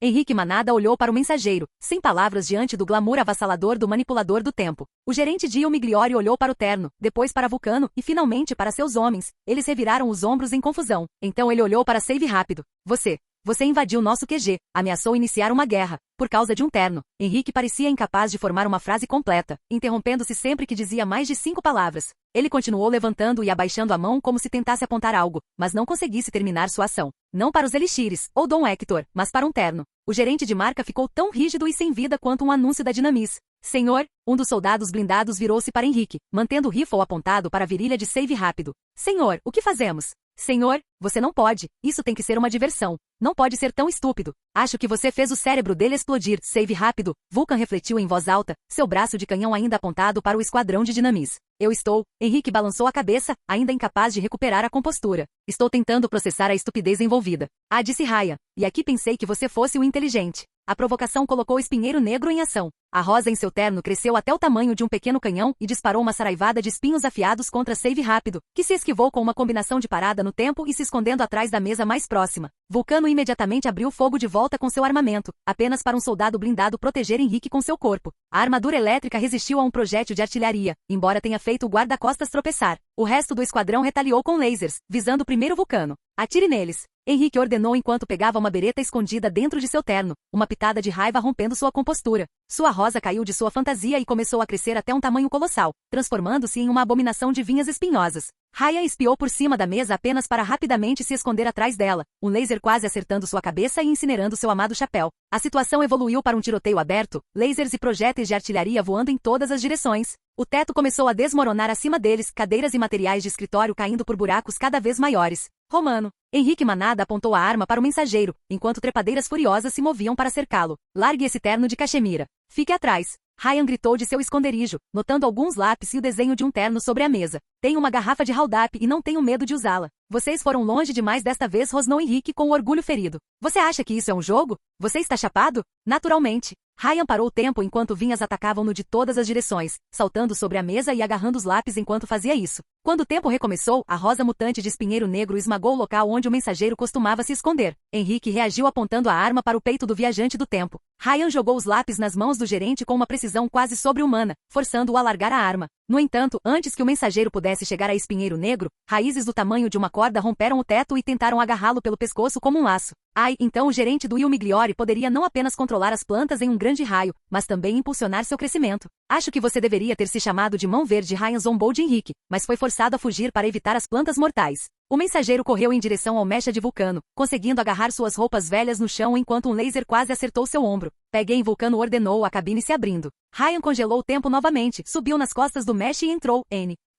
Henrique Manada olhou para o mensageiro, sem palavras diante do glamour avassalador do manipulador do tempo. O gerente Dio Migliori olhou para o terno, depois para Vulcano e finalmente para seus homens. Eles reviraram os ombros em confusão. Então ele olhou para Save Rápido. Você invadiu nosso QG, ameaçou iniciar uma guerra, por causa de um terno. Henrique parecia incapaz de formar uma frase completa, interrompendo-se sempre que dizia mais de 5 palavras. Ele continuou levantando e abaixando a mão como se tentasse apontar algo, mas não conseguisse terminar sua ação. Não para os elixires, ou Dom Hector, mas para um terno. O gerente de marca ficou tão rígido e sem vida quanto um anúncio da Dinamis. Senhor, um dos soldados blindados virou-se para Henrique, mantendo o rifle apontado para a virilha de Save Rápido. Senhor, o que fazemos? Senhor, você não pode, isso tem que ser uma diversão. Não pode ser tão estúpido. Acho que você fez o cérebro dele explodir. Save Rápido. Vulcan refletiu em voz alta, seu braço de canhão ainda apontado para o esquadrão de Dinamis. Eu estou. Henrique balançou a cabeça, ainda incapaz de recuperar a compostura. Estou tentando processar a estupidez envolvida. Ah, disse Ryan. E aqui pensei que você fosse o inteligente. A provocação colocou o Espinheiro Negro em ação. A rosa em seu terno cresceu até o tamanho de um pequeno canhão e disparou uma saraivada de espinhos afiados contra Save Rápido, que se esquivou com uma combinação de parada no tempo e se escondendo atrás da mesa mais próxima. Vulcano imediatamente abriu fogo de volta com seu armamento, apenas para um soldado blindado proteger Henrique com seu corpo. A armadura elétrica resistiu a um projétil de artilharia, embora tenha feito o guarda-costas tropeçar. O resto do esquadrão retaliou com lasers, visando o primeiro Vulcano. Atire neles. Henrique ordenou enquanto pegava uma bereta escondida dentro de seu terno, uma pitada de raiva rompendo sua compostura. Sua rosa caiu de sua fantasia e começou a crescer até um tamanho colossal, transformando-se em uma abominação de vinhas espinhosas. Ryan espiou por cima da mesa apenas para rapidamente se esconder atrás dela, um laser quase acertando sua cabeça e incinerando seu amado chapéu. A situação evoluiu para um tiroteio aberto, lasers e projéteis de artilharia voando em todas as direções. O teto começou a desmoronar acima deles, cadeiras e materiais de escritório caindo por buracos cada vez maiores. Romano. Henrique Manada apontou a arma para o mensageiro, enquanto trepadeiras furiosas se moviam para cercá-lo. Largue esse terno de cachemira. Fique atrás. Ryan gritou de seu esconderijo, notando alguns lápis e o desenho de um terno sobre a mesa. Tenho uma garrafa de Haldap e não tenho medo de usá-la. Vocês foram longe demais desta vez, rosnou Henrique com o orgulho ferido. Você acha que isso é um jogo? Você está chapado? Naturalmente. Ryan parou o tempo enquanto vinhas atacavam-no de todas as direções, saltando sobre a mesa e agarrando os lápis enquanto fazia isso. Quando o tempo recomeçou, a rosa mutante de Espinheiro Negro esmagou o local onde o mensageiro costumava se esconder. Henrique reagiu apontando a arma para o peito do viajante do tempo. Ryan jogou os lápis nas mãos do gerente com uma precisão quase sobre-humana, forçando-o a largar a arma. No entanto, antes que o mensageiro pudesse chegar a Espinheiro Negro, raízes do tamanho de uma corda romperam o teto e tentaram agarrá-lo pelo pescoço como um laço. Ai, então o gerente do Will Migliori poderia não apenas controlar as plantas em um grande raio, mas também impulsionar seu crescimento. Acho que você deveria ter se chamado de Mão Verde. Ryan zombou de Henrique, mas foi forçado a fugir para evitar as plantas mortais. O mensageiro correu em direção ao mecha de Vulcano, conseguindo agarrar suas roupas velhas no chão enquanto um laser quase acertou seu ombro. Pegue em Vulcano, ordenou, a cabine se abrindo. Ryan congelou o tempo novamente, subiu nas costas do mecha e entrou.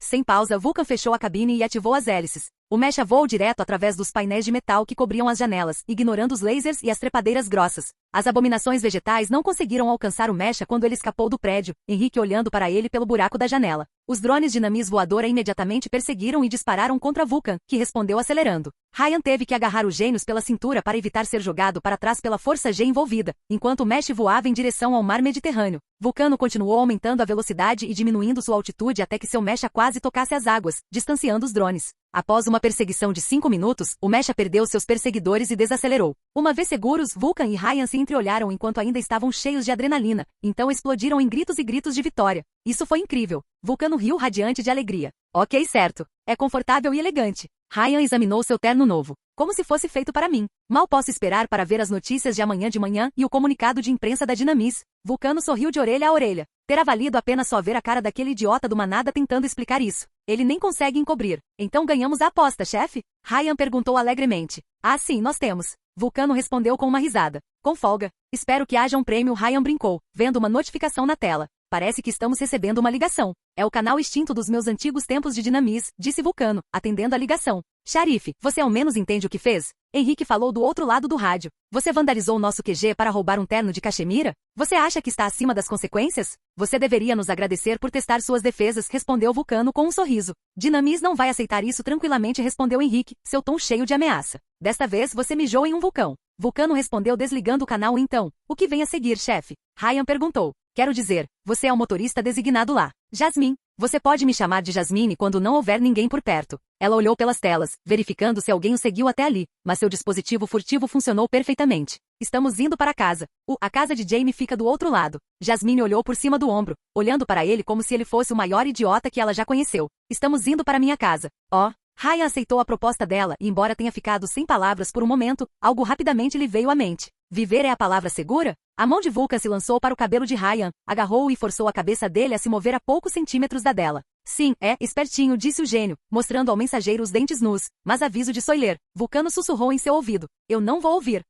Sem pausa, Vulcan fechou a cabine e ativou as hélices. O mecha voou direto através dos painéis de metal que cobriam as janelas, ignorando os lasers e as trepadeiras grossas. As abominações vegetais não conseguiram alcançar o mecha quando ele escapou do prédio, Henrique olhando para ele pelo buraco da janela. Os drones Dinamis voadora imediatamente perseguiram e dispararam contra Vulcan, que respondeu acelerando. Ryan teve que agarrar os gênios pela cintura para evitar ser jogado para trás pela força G envolvida, enquanto o mecha voava em direção ao mar Mediterrâneo. Vulcano continuou aumentando a velocidade e diminuindo sua altitude até que seu mecha quase tocasse as águas, distanciando os drones. Após uma perseguição de 5 minutos, o mecha perdeu seus perseguidores e desacelerou. Uma vez seguros, Vulcan e Ryan se entreolharam enquanto ainda estavam cheios de adrenalina, então explodiram em gritos e gritos de vitória. Isso foi incrível. Vulcano riu radiante de alegria. Ok, certo. É confortável e elegante. Ryan examinou seu terno novo. Como se fosse feito para mim. Mal posso esperar para ver as notícias de amanhã de manhã e o comunicado de imprensa da Dinamis. Vulcano sorriu de orelha a orelha. Terá valido a pena só ver a cara daquele idiota do Manada tentando explicar isso. Ele nem consegue encobrir. Então ganhamos a aposta, chefe? Ryan perguntou alegremente. Ah, sim, nós temos. Vulcano respondeu com uma risada. Com folga. Espero que haja um prêmio, Ryan brincou, vendo uma notificação na tela. Parece que estamos recebendo uma ligação. É o canal extinto dos meus antigos tempos de Dinamis, disse Vulcano, atendendo a ligação. Xarife, você ao menos entende o que fez? Henrique falou do outro lado do rádio. Você vandalizou nosso QG para roubar um terno de cachemira? Você acha que está acima das consequências? Você deveria nos agradecer por testar suas defesas, respondeu Vulcano com um sorriso. Dinamis não vai aceitar isso tranquilamente, respondeu Henrique, seu tom cheio de ameaça. Desta vez você mijou em um vulcão. Vulcano respondeu desligando o canal então. O que vem a seguir, chefe? Ryan perguntou. Quero dizer, você é o motorista designado lá. Jasmine. Você pode me chamar de Jasmine quando não houver ninguém por perto. Ela olhou pelas telas, verificando se alguém o seguiu até ali, mas seu dispositivo furtivo funcionou perfeitamente. Estamos indo para casa. A casa de Jamie fica do outro lado. Jasmine olhou por cima do ombro, olhando para ele como se ele fosse o maior idiota que ela já conheceu. Estamos indo para minha casa. Oh. Ryan aceitou a proposta dela e, embora tenha ficado sem palavras por um momento, algo rapidamente lhe veio à mente. Viver é a palavra segura? A mão de Vulcan se lançou para o cabelo de Ryan, agarrou-o e forçou a cabeça dele a se mover a poucos centímetros da dela. Sim, é, espertinho, disse o gênio, mostrando ao mensageiro os dentes nus, mas aviso de Soiler. Vulcano sussurrou em seu ouvido. Eu não vou ouvir.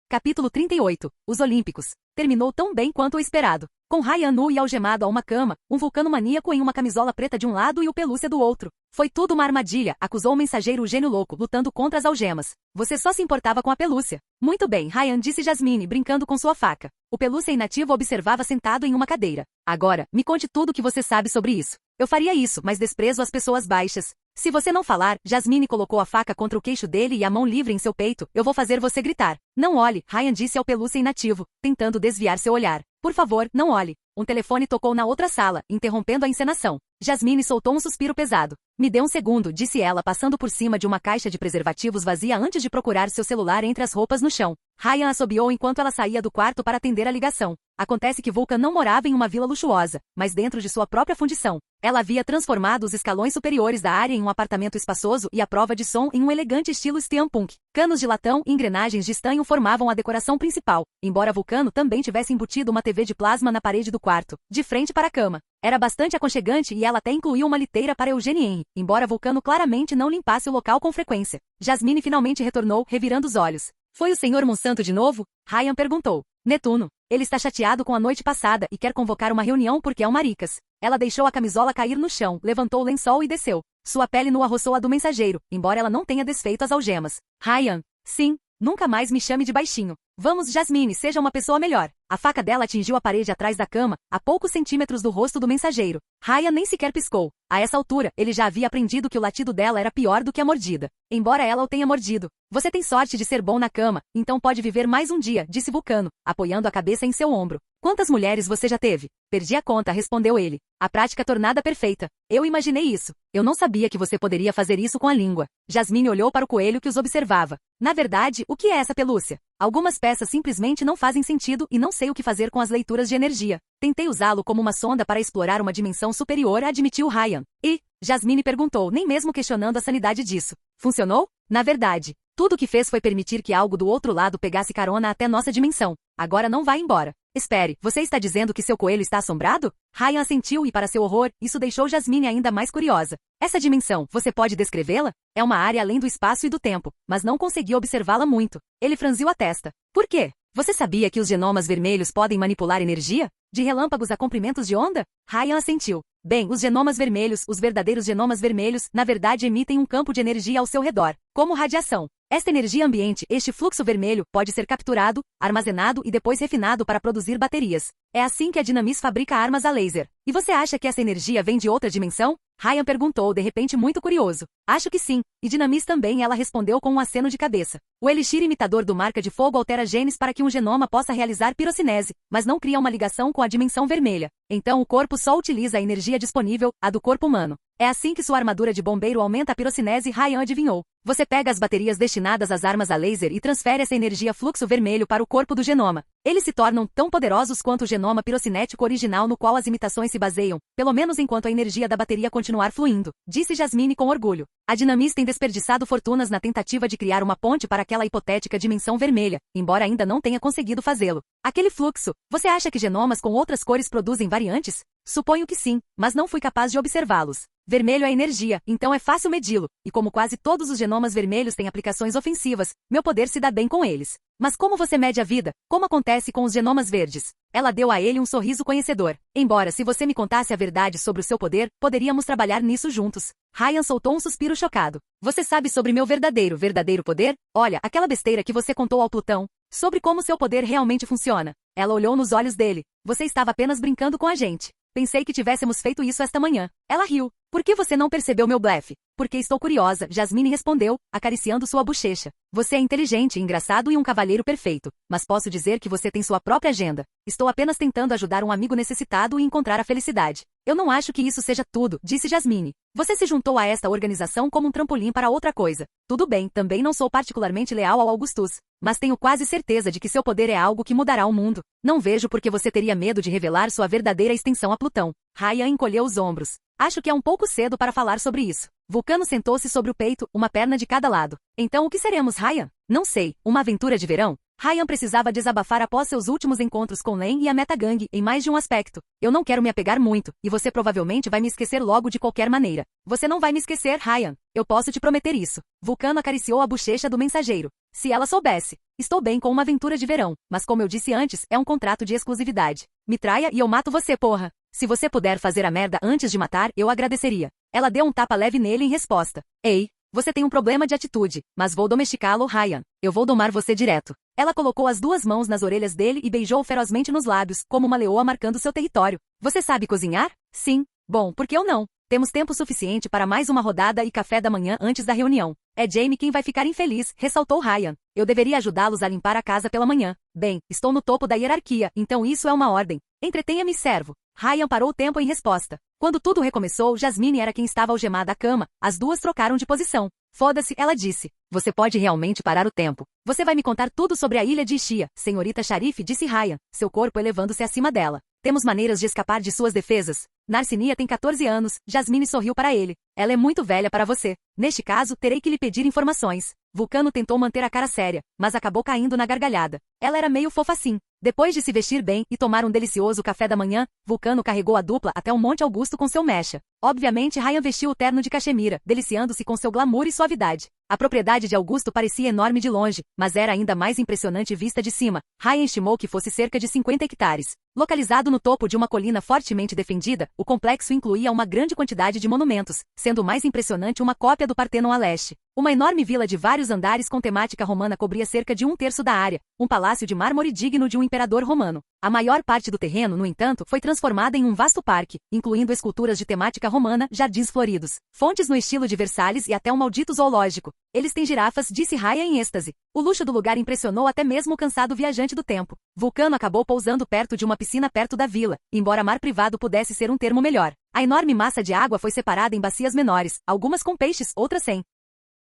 Capítulo 38. Os Olímpicos. Terminou tão bem quanto o esperado. Com Ryan nu e algemado a uma cama, um vulcano maníaco em uma camisola preta de um lado e o pelúcia do outro. Foi tudo uma armadilha, acusou o mensageiro o gênio louco, lutando contra as algemas. Você só se importava com a pelúcia. Muito bem, Ryan, disse Jasmine, brincando com sua faca. O pelúcia inativo observava sentado em uma cadeira. Agora, me conte tudo o que você sabe sobre isso. Eu faria isso, mas desprezo as pessoas baixas. Se você não falar, Jasmine colocou a faca contra o queixo dele e a mão livre em seu peito, eu vou fazer você gritar. Não olhe, Ryan disse ao pelúcia inativo, tentando desviar seu olhar. Por favor, não olhe. Um telefone tocou na outra sala, interrompendo a encenação. Jasmine soltou um suspiro pesado. Me dê um segundo, disse ela passando por cima de uma caixa de preservativos vazia antes de procurar seu celular entre as roupas no chão. Ryan assobiou enquanto ela saía do quarto para atender a ligação. Acontece que Vulcan não morava em uma vila luxuosa, mas dentro de sua própria fundição. Ela havia transformado os escalões superiores da área em um apartamento espaçoso e a prova de som em um elegante estilo steampunk. Canos de latão e engrenagens de estanho formavam a decoração principal, embora Vulcano também tivesse embutido uma TV de plasma na parede do quarto, de frente para a cama. Era bastante aconchegante e ela até incluiu uma liteira para Eugenie Henry, embora Vulcano claramente não limpasse o local com frequência. Jasmine finalmente retornou, revirando os olhos. Foi o Sr. Monsanto de novo? Ryan perguntou. Netuno. Ele está chateado com a noite passada e quer convocar uma reunião porque é um maricas. Ela deixou a camisola cair no chão, levantou o lençol e desceu. Sua pele nua roçou a do mensageiro, embora ela não tenha desfeito as algemas. Ryan. Sim. Nunca mais me chame de baixinho. Vamos, Jasmine, seja uma pessoa melhor. A faca dela atingiu a parede atrás da cama, a poucos centímetros do rosto do mensageiro. Ryan nem sequer piscou. A essa altura, ele já havia aprendido que o latido dela era pior do que a mordida. Embora ela o tenha mordido. Você tem sorte de ser bom na cama, então pode viver mais um dia, disse Vulcano, apoiando a cabeça em seu ombro. Quantas mulheres você já teve? Perdi a conta, respondeu ele. A prática tornada perfeita. Eu imaginei isso. Eu não sabia que você poderia fazer isso com a língua. Jasmine olhou para o coelho que os observava. Na verdade, o que é essa pelúcia? Algumas peças simplesmente não fazem sentido e não sei o que fazer com as leituras de energia. Tentei usá-lo como uma sonda para explorar uma dimensão superior, admitiu Ryan. E? Jasmine perguntou, nem mesmo questionando a sanidade disso. Funcionou? Na verdade, tudo o que fez foi permitir que algo do outro lado pegasse carona até nossa dimensão. Agora não vai embora. Espere, você está dizendo que seu coelho está assombrado? Ryan assentiu e, para seu horror, isso deixou Jasmine ainda mais curiosa. Essa dimensão, você pode descrevê-la? É uma área além do espaço e do tempo, mas não consegui observá-la muito. Ele franziu a testa. Por quê? Você sabia que os genomas vermelhos podem manipular energia? De relâmpagos a comprimentos de onda? Ryan assentiu. Bem, os genomas vermelhos, os verdadeiros genomas vermelhos, na verdade emitem um campo de energia ao seu redor, como radiação. Esta energia ambiente, este fluxo vermelho, pode ser capturado, armazenado e depois refinado para produzir baterias. É assim que a Dynamis fabrica armas a laser. E você acha que essa energia vem de outra dimensão? Ryan perguntou, de repente muito curioso. Acho que sim. E Dynamis também, ela respondeu com um aceno de cabeça. O elixir imitador do marca de fogo altera genes para que um genoma possa realizar pirocinese, mas não cria uma ligação com a dimensão vermelha. Então o corpo só utiliza a energia disponível, a do corpo humano. É assim que sua armadura de bombeiro aumenta a pirocinese, Ryan adivinhou. Você pega as baterias destinadas às armas a laser e transfere essa energia fluxo vermelho para o corpo do genoma. Eles se tornam tão poderosos quanto o genoma pirocinético original no qual as imitações se baseiam, pelo menos enquanto a energia da bateria continuar fluindo, disse Jasmine com orgulho. A Dynamis tem desperdiçado fortunas na tentativa de criar uma ponte para aquela hipotética dimensão vermelha, embora ainda não tenha conseguido fazê-lo. Aquele fluxo, você acha que genomas com outras cores produzem variantes? Suponho que sim, mas não fui capaz de observá-los. Vermelho é energia, então é fácil medi-lo, e como quase todos os genomas vermelhos têm aplicações ofensivas, meu poder se dá bem com eles. Mas como você mede a vida? Como acontece com os genomas verdes? Ela deu a ele um sorriso conhecedor. Embora se você me contasse a verdade sobre o seu poder, poderíamos trabalhar nisso juntos. Ryan soltou um suspiro chocado. Você sabe sobre meu verdadeiro poder? Olha, aquela besteira que você contou ao Plutão. Sobre como seu poder realmente funciona. Ela olhou nos olhos dele. Você estava apenas brincando com a gente. Pensei que tivéssemos feito isso esta manhã. Ela riu. Por que você não percebeu meu blefe? Porque estou curiosa, Jasmine respondeu, acariciando sua bochecha. Você é inteligente, engraçado e um cavalheiro perfeito, mas posso dizer que você tem sua própria agenda. Estou apenas tentando ajudar um amigo necessitado e encontrar a felicidade. Eu não acho que isso seja tudo, disse Jasmine. Você se juntou a esta organização como um trampolim para outra coisa. Tudo bem, também não sou particularmente leal ao Augustus, mas tenho quase certeza de que seu poder é algo que mudará o mundo. Não vejo por que você teria medo de revelar sua verdadeira extensão a Plutão. Ryan encolheu os ombros. Acho que é um pouco cedo para falar sobre isso. Vulcano sentou-se sobre o peito, uma perna de cada lado. Então o que seremos, Ryan? Não sei, uma aventura de verão? Ryan precisava desabafar após seus últimos encontros com Len e a Metagang, em mais de um aspecto. Eu não quero me apegar muito, e você provavelmente vai me esquecer logo de qualquer maneira. Você não vai me esquecer, Ryan. Eu posso te prometer isso. Vulcano acariciou a bochecha do mensageiro. Se ela soubesse. Estou bem com uma aventura de verão, mas como eu disse antes, é um contrato de exclusividade. Me traia e eu mato você, porra. Se você puder fazer a merda antes de matar, eu agradeceria. Ela deu um tapa leve nele em resposta. Ei, você tem um problema de atitude, mas vou domesticá-lo, Ryan. Eu vou domar você direto. Ela colocou as duas mãos nas orelhas dele e beijou-o ferozmente nos lábios, como uma leoa marcando seu território. Você sabe cozinhar? Sim. Bom, por que eu não? Temos tempo suficiente para mais uma rodada e café da manhã antes da reunião. É Jamie quem vai ficar infeliz, ressaltou Ryan. Eu deveria ajudá-los a limpar a casa pela manhã. Bem, estou no topo da hierarquia, então isso é uma ordem. Entretenha-me, servo. Ryan parou o tempo em resposta. Quando tudo recomeçou, Jasmine era quem estava algemada à cama. As duas trocaram de posição. Foda-se, ela disse. Você pode realmente parar o tempo. Você vai me contar tudo sobre a ilha de Ishia, senhorita Sharif, disse Ryan, seu corpo elevando-se acima dela. Temos maneiras de escapar de suas defesas. Narcinia tem 14 anos, Jasmine sorriu para ele. Ela é muito velha para você. Neste caso, terei que lhe pedir informações. Vulcano tentou manter a cara séria, mas acabou caindo na gargalhada. Ela era meio fofa assim. Depois de se vestir bem e tomar um delicioso café da manhã, Vulcano carregou a dupla até o Monte Augusto com seu mecha. Obviamente, Ryan vestiu o terno de cachemira, deliciando-se com seu glamour e suavidade. A propriedade de Augusto parecia enorme de longe, mas era ainda mais impressionante vista de cima. Ryan estimou que fosse cerca de 50 hectares. Localizado no topo de uma colina fortemente defendida, o complexo incluía uma grande quantidade de monumentos, sendo o mais impressionante uma cópia do Partenon a leste. Uma enorme vila de vários andares com temática romana cobria cerca de 1/3 da área, um palácio de mármore digno de um imperador romano. A maior parte do terreno, no entanto, foi transformada em um vasto parque, incluindo esculturas de temática romana, jardins floridos, fontes no estilo de Versalhes e até um maldito zoológico. Eles têm girafas, disse Ryan em êxtase. O luxo do lugar impressionou até mesmo o cansado viajante do tempo. Vulcano acabou pousando perto de uma piscina perto da vila, embora mar privado pudesse ser um termo melhor. A enorme massa de água foi separada em bacias menores, algumas com peixes, outras sem.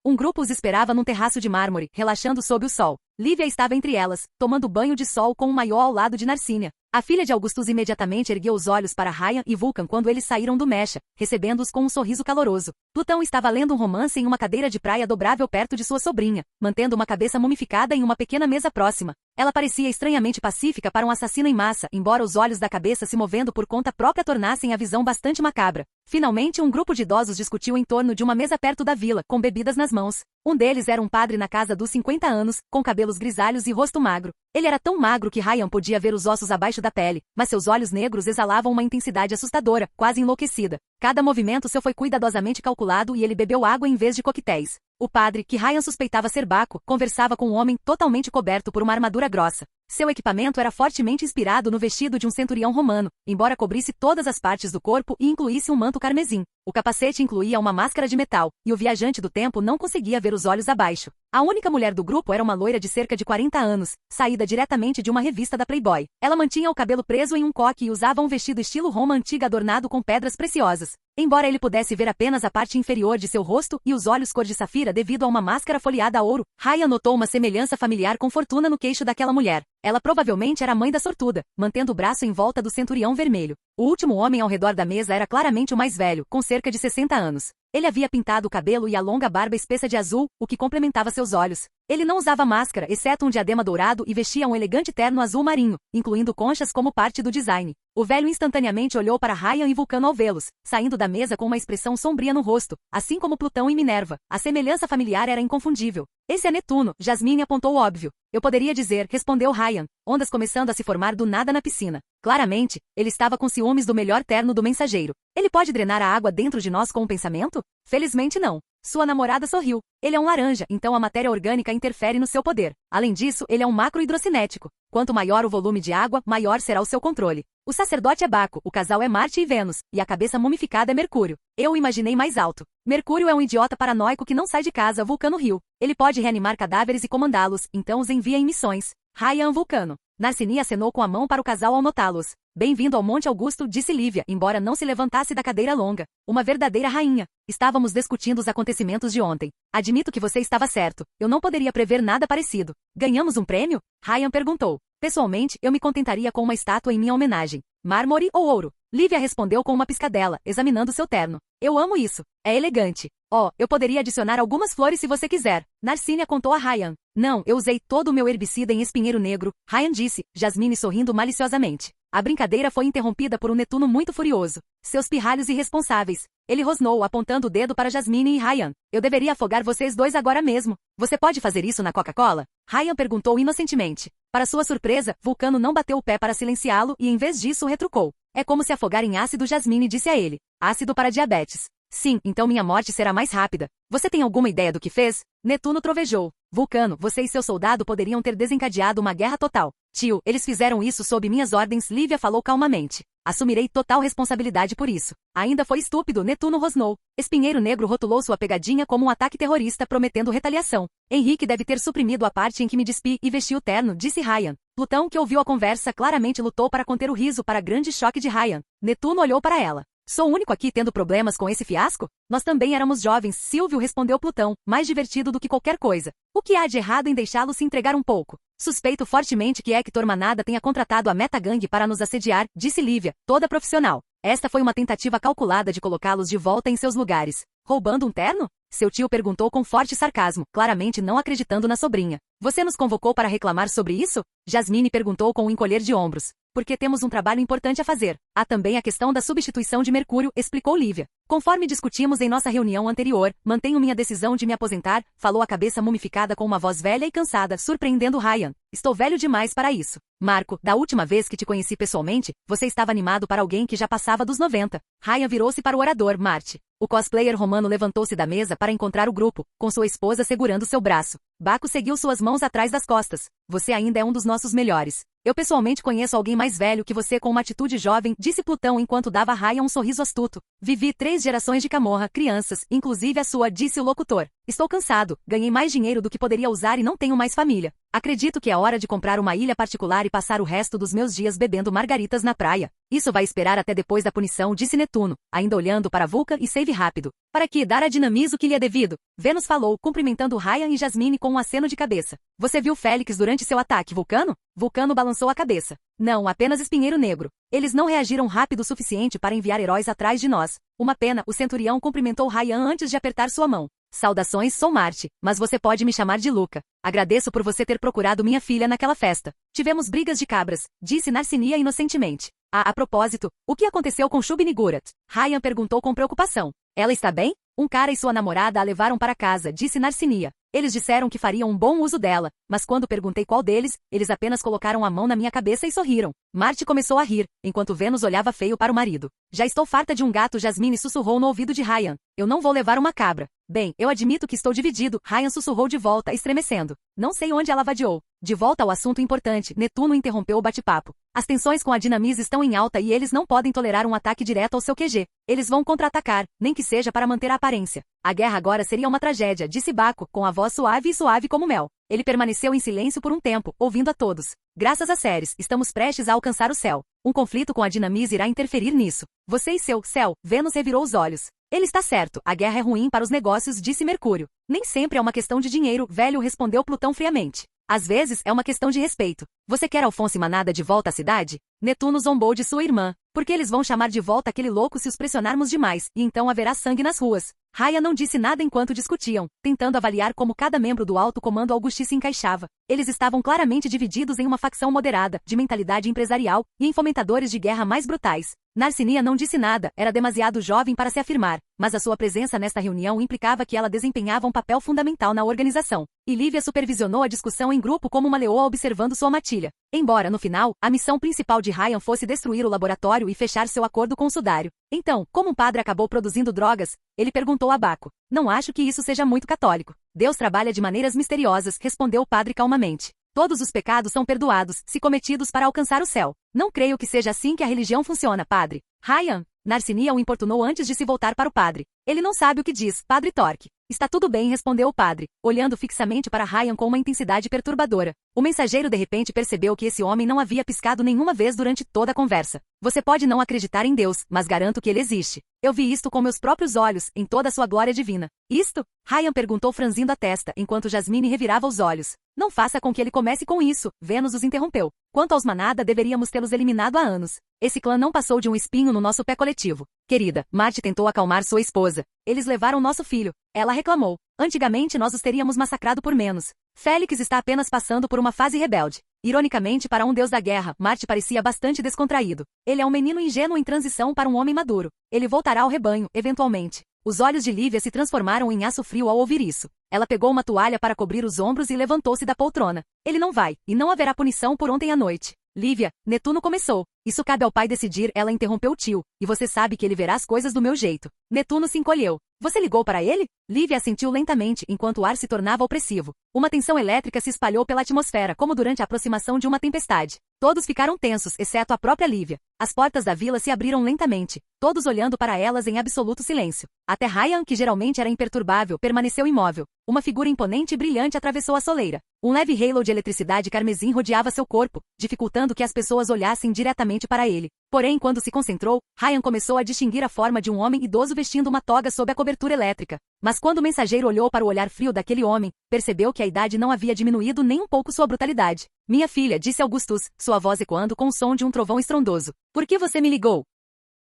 Um grupo os esperava num terraço de mármore, relaxando sob o sol. Lívia estava entre elas, tomando banho de sol com um maiô ao lado de Narcínia. A filha de Augustus imediatamente ergueu os olhos para Ryan e Vulcan quando eles saíram do mecha, recebendo-os com um sorriso caloroso. Plutão estava lendo um romance em uma cadeira de praia dobrável perto de sua sobrinha, mantendo uma cabeça mumificada em uma pequena mesa próxima. Ela parecia estranhamente pacífica para um assassino em massa, embora os olhos da cabeça se movendo por conta própria tornassem a visão bastante macabra. Finalmente, um grupo de idosos discutiu em torno de uma mesa perto da vila, com bebidas nas mãos. Um deles era um padre na casa dos 50 anos, com cabelos grisalhos e rosto magro. Ele era tão magro que Ryan podia ver os ossos abaixo da pele, mas seus olhos negros exalavam uma intensidade assustadora, quase enlouquecida. Cada movimento seu foi cuidadosamente calculado e ele bebeu água em vez de coquetéis. O padre, que Ryan suspeitava ser Baco, conversava com um homem totalmente coberto por uma armadura grossa. Seu equipamento era fortemente inspirado no vestido de um centurião romano, embora cobrisse todas as partes do corpo e incluísse um manto carmesim. O capacete incluía uma máscara de metal, e o viajante do tempo não conseguia ver os olhos abaixo. A única mulher do grupo era uma loira de cerca de 40 anos, saída diretamente de uma revista da Playboy. Ela mantinha o cabelo preso em um coque e usava um vestido estilo Roma antiga adornado com pedras preciosas. Embora ele pudesse ver apenas a parte inferior de seu rosto e os olhos cor de safira devido a uma máscara folheada a ouro, Ryan notou uma semelhança familiar com fortuna no queixo daquela mulher. Ela provavelmente era a mãe da sortuda, mantendo o braço em volta do centurião vermelho. O último homem ao redor da mesa era claramente o mais velho, com cerca de 60 anos. Ele havia pintado o cabelo e a longa barba espessa de azul, o que complementava seus olhos. Ele não usava máscara, exceto um diadema dourado e vestia um elegante terno azul marinho, incluindo conchas como parte do design. O velho instantaneamente olhou para Ryan e Vulcano ao vê-los, saindo da mesa com uma expressão sombria no rosto, assim como Plutão e Minerva. A semelhança familiar era inconfundível. Esse é Netuno, Jasmine apontou o óbvio. Eu poderia dizer, respondeu Ryan, ondas começando a se formar do nada na piscina. Claramente, ele estava com ciúmes do melhor terno do mensageiro. Ele pode drenar a água dentro de nós com um pensamento? Felizmente não. Sua namorada sorriu. Ele é um laranja, então a matéria orgânica interfere no seu poder. Além disso, ele é um macro-hidrocinético. Quanto maior o volume de água, maior será o seu controle. O sacerdote é Baco, o casal é Marte e Vênus, e a cabeça mumificada é Mercúrio. Eu o imaginei mais alto. Mercúrio é um idiota paranoico que não sai de casa, Vulcano riu. Ele pode reanimar cadáveres e comandá-los, então os envia em missões. Ryan Vulcano. Narcini acenou com a mão para o casal ao notá-los. Bem-vindo ao Monte Augusto, disse Lívia, embora não se levantasse da cadeira longa. Uma verdadeira rainha. Estávamos discutindo os acontecimentos de ontem. Admito que você estava certo. Eu não poderia prever nada parecido. Ganhamos um prêmio? Ryan perguntou. Pessoalmente, eu me contentaria com uma estátua em minha homenagem. Mármore ou ouro? Lívia respondeu com uma piscadela, examinando seu terno. Eu amo isso. É elegante. Oh, eu poderia adicionar algumas flores se você quiser. Narcínia contou a Ryan. Não, eu usei todo o meu herbicida em espinheiro negro, Ryan disse, Jasmine sorrindo maliciosamente. A brincadeira foi interrompida por um Netuno muito furioso. Seus pirralhos irresponsáveis. Ele rosnou, apontando o dedo para Jasmine e Ryan. Eu deveria afogar vocês dois agora mesmo. Você pode fazer isso na Coca-Cola? Ryan perguntou inocentemente. Para sua surpresa, Vulcano não bateu o pé para silenciá-lo e em vez disso retrucou. É como se afogar em ácido, Jasmine disse a ele. Ácido para diabetes. Sim, então minha morte será mais rápida. Você tem alguma ideia do que fez? Netuno trovejou. Vulcano, você e seu soldado poderiam ter desencadeado uma guerra total. Tio, eles fizeram isso sob minhas ordens, Lívia falou calmamente. Assumirei total responsabilidade por isso. Ainda foi estúpido, Netuno rosnou. Espinheiro Negro rotulou sua pegadinha como um ataque terrorista prometendo retaliação. Henrique deve ter suprimido a parte em que me despi e vesti o terno, disse Ryan. Plutão, que ouviu a conversa, claramente lutou para conter o riso para grande choque de Ryan. Netuno olhou para ela. Sou o único aqui tendo problemas com esse fiasco? Nós também éramos jovens, Silvio respondeu Plutão, mais divertido do que qualquer coisa. O que há de errado em deixá-lo se entregar um pouco? Suspeito fortemente que Hector Manada tenha contratado a Metagang para nos assediar, disse Lívia, toda profissional. Esta foi uma tentativa calculada de colocá-los de volta em seus lugares. Roubando um terno? Seu tio perguntou com forte sarcasmo, claramente não acreditando na sobrinha. Você nos convocou para reclamar sobre isso? Jasmine perguntou com um encolher de ombros. Porque temos um trabalho importante a fazer. Há também a questão da substituição de Mercúrio, explicou Lívia. Conforme discutimos em nossa reunião anterior, mantenho minha decisão de me aposentar, falou a cabeça mumificada com uma voz velha e cansada, surpreendendo Ryan. Estou velho demais para isso. Marco, da última vez que te conheci pessoalmente, você estava animado para alguém que já passava dos 90. Ryan virou-se para o orador, Marte. O cosplayer romano levantou-se da mesa para encontrar o grupo, com sua esposa segurando seu braço. Baco seguiu suas mãos atrás das costas. Você ainda é um dos nossos melhores. Eu pessoalmente conheço alguém mais velho que você com uma atitude jovem, disse Plutão enquanto dava a Ryan um sorriso astuto. Vivi 3 gerações de Camorra, crianças, inclusive a sua, disse o locutor. Estou cansado, ganhei mais dinheiro do que poderia usar e não tenho mais família. Acredito que é hora de comprar uma ilha particular e passar o resto dos meus dias bebendo margaritas na praia. Isso vai esperar até depois da punição, disse Netuno, ainda olhando para Vulca e Save rápido. Para que dar a dinamismo que lhe é devido? Vênus falou, cumprimentando Ryan e Jasmine com um aceno de cabeça. Você viu Félix durante seu ataque, Vulcano? Vulcano balançou a cabeça. Não, apenas Espinheiro Negro. Eles não reagiram rápido o suficiente para enviar heróis atrás de nós. Uma pena, o centurião cumprimentou Ryan antes de apertar sua mão. Saudações, sou Marte, mas você pode me chamar de Luca. Agradeço por você ter procurado minha filha naquela festa. Tivemos brigas de cabras, disse Narcinia inocentemente. A propósito, o que aconteceu com Shub-Niggurath? Ryan perguntou com preocupação. Ela está bem? Um cara e sua namorada a levaram para casa, disse Narcinia. Eles disseram que fariam um bom uso dela, mas quando perguntei qual deles, eles apenas colocaram a mão na minha cabeça e sorriram. Marte começou a rir, enquanto Vênus olhava feio para o marido. Já estou farta de um gato, Jasmine sussurrou no ouvido de Ryan. Eu não vou levar uma cabra. Bem, eu admito que estou dividido, Ryan sussurrou de volta, estremecendo. Não sei onde ela vadiou. De volta ao assunto importante, Netuno interrompeu o bate-papo. As tensões com a Dinamise estão em alta e eles não podem tolerar um ataque direto ao seu QG. Eles vão contra-atacar, nem que seja para manter a aparência. A guerra agora seria uma tragédia, disse Baco, com a voz suave e suave como mel. Ele permaneceu em silêncio por um tempo, ouvindo a todos. Graças a Ceres, estamos prestes a alcançar o céu. Um conflito com a Dinamise irá interferir nisso. Você e seu céu, Vênus revirou os olhos. Ele está certo, a guerra é ruim para os negócios, disse Mercúrio. Nem sempre é uma questão de dinheiro, velho, respondeu Plutão friamente. Às vezes é uma questão de respeito. Você quer Alfonso e Manada de volta à cidade? Netuno zombou de sua irmã. Porque eles vão chamar de volta aquele louco se os pressionarmos demais, e então haverá sangue nas ruas. Raya não disse nada enquanto discutiam, tentando avaliar como cada membro do alto comando Augusti se encaixava. Eles estavam claramente divididos em uma facção moderada, de mentalidade empresarial, e em fomentadores de guerra mais brutais. Narcinia não disse nada, era demasiado jovem para se afirmar, mas a sua presença nesta reunião implicava que ela desempenhava um papel fundamental na organização. E Lívia supervisionou a discussão em grupo como uma leoa observando sua matilha. Embora, no final, a missão principal de Ryan fosse destruir o laboratório e fechar seu acordo com o Sudário. Então, como um padre acabou produzindo drogas, ele perguntou a Baco. Não acho que isso seja muito católico. Deus trabalha de maneiras misteriosas, respondeu o padre calmamente. Todos os pecados são perdoados, se cometidos para alcançar o céu. Não creio que seja assim que a religião funciona, padre. Ryan, Narcinia o importunou antes de se voltar para o padre. Ele não sabe o que diz, padre Torque. Está tudo bem, respondeu o padre, olhando fixamente para Ryan com uma intensidade perturbadora. O mensageiro de repente percebeu que esse homem não havia piscado nenhuma vez durante toda a conversa. Você pode não acreditar em Deus, mas garanto que ele existe. Eu vi isto com meus próprios olhos, em toda a sua glória divina. Isto? Ryan perguntou franzindo a testa, enquanto Jasmine revirava os olhos. Não faça com que ele comece com isso, Vênus os interrompeu. Quanto aos Manada, deveríamos tê-los eliminado há anos. Esse clã não passou de um espinho no nosso pé coletivo. Querida, Marte tentou acalmar sua esposa. Eles levaram nosso filho. Ela reclamou. Antigamente nós os teríamos massacrado por menos. Félix está apenas passando por uma fase rebelde. Ironicamente, para um deus da guerra, Marte parecia bastante descontraído. Ele é um menino ingênuo em transição para um homem maduro. Ele voltará ao rebanho, eventualmente. Os olhos de Lívia se transformaram em aço frio ao ouvir isso. Ela pegou uma toalha para cobrir os ombros e levantou-se da poltrona. Ele não vai, e não haverá punição por ontem à noite. Lívia, Netuno começou. Isso cabe ao pai decidir, ela interrompeu o tio. E você sabe que ele verá as coisas do meu jeito. Netuno se encolheu. Você ligou para ele? Lívia assentiu lentamente, enquanto o ar se tornava opressivo. Uma tensão elétrica se espalhou pela atmosfera, como durante a aproximação de uma tempestade. Todos ficaram tensos, exceto a própria Lívia. As portas da vila se abriram lentamente, todos olhando para elas em absoluto silêncio. Até Ryan, que geralmente era imperturbável, permaneceu imóvel. Uma figura imponente e brilhante atravessou a soleira. Um leve halo de eletricidade carmesim rodeava seu corpo, dificultando que as pessoas olhassem diretamente para ele. Porém, quando se concentrou, Ryan começou a distinguir a forma de um homem idoso vestindo uma toga sob a cobertura elétrica. Mas quando o mensageiro olhou para o olhar frio daquele homem, percebeu que a idade não havia diminuído nem um pouco sua brutalidade. Minha filha, disse Augustus, sua voz ecoando com o som de um trovão estrondoso. Por que você me ligou?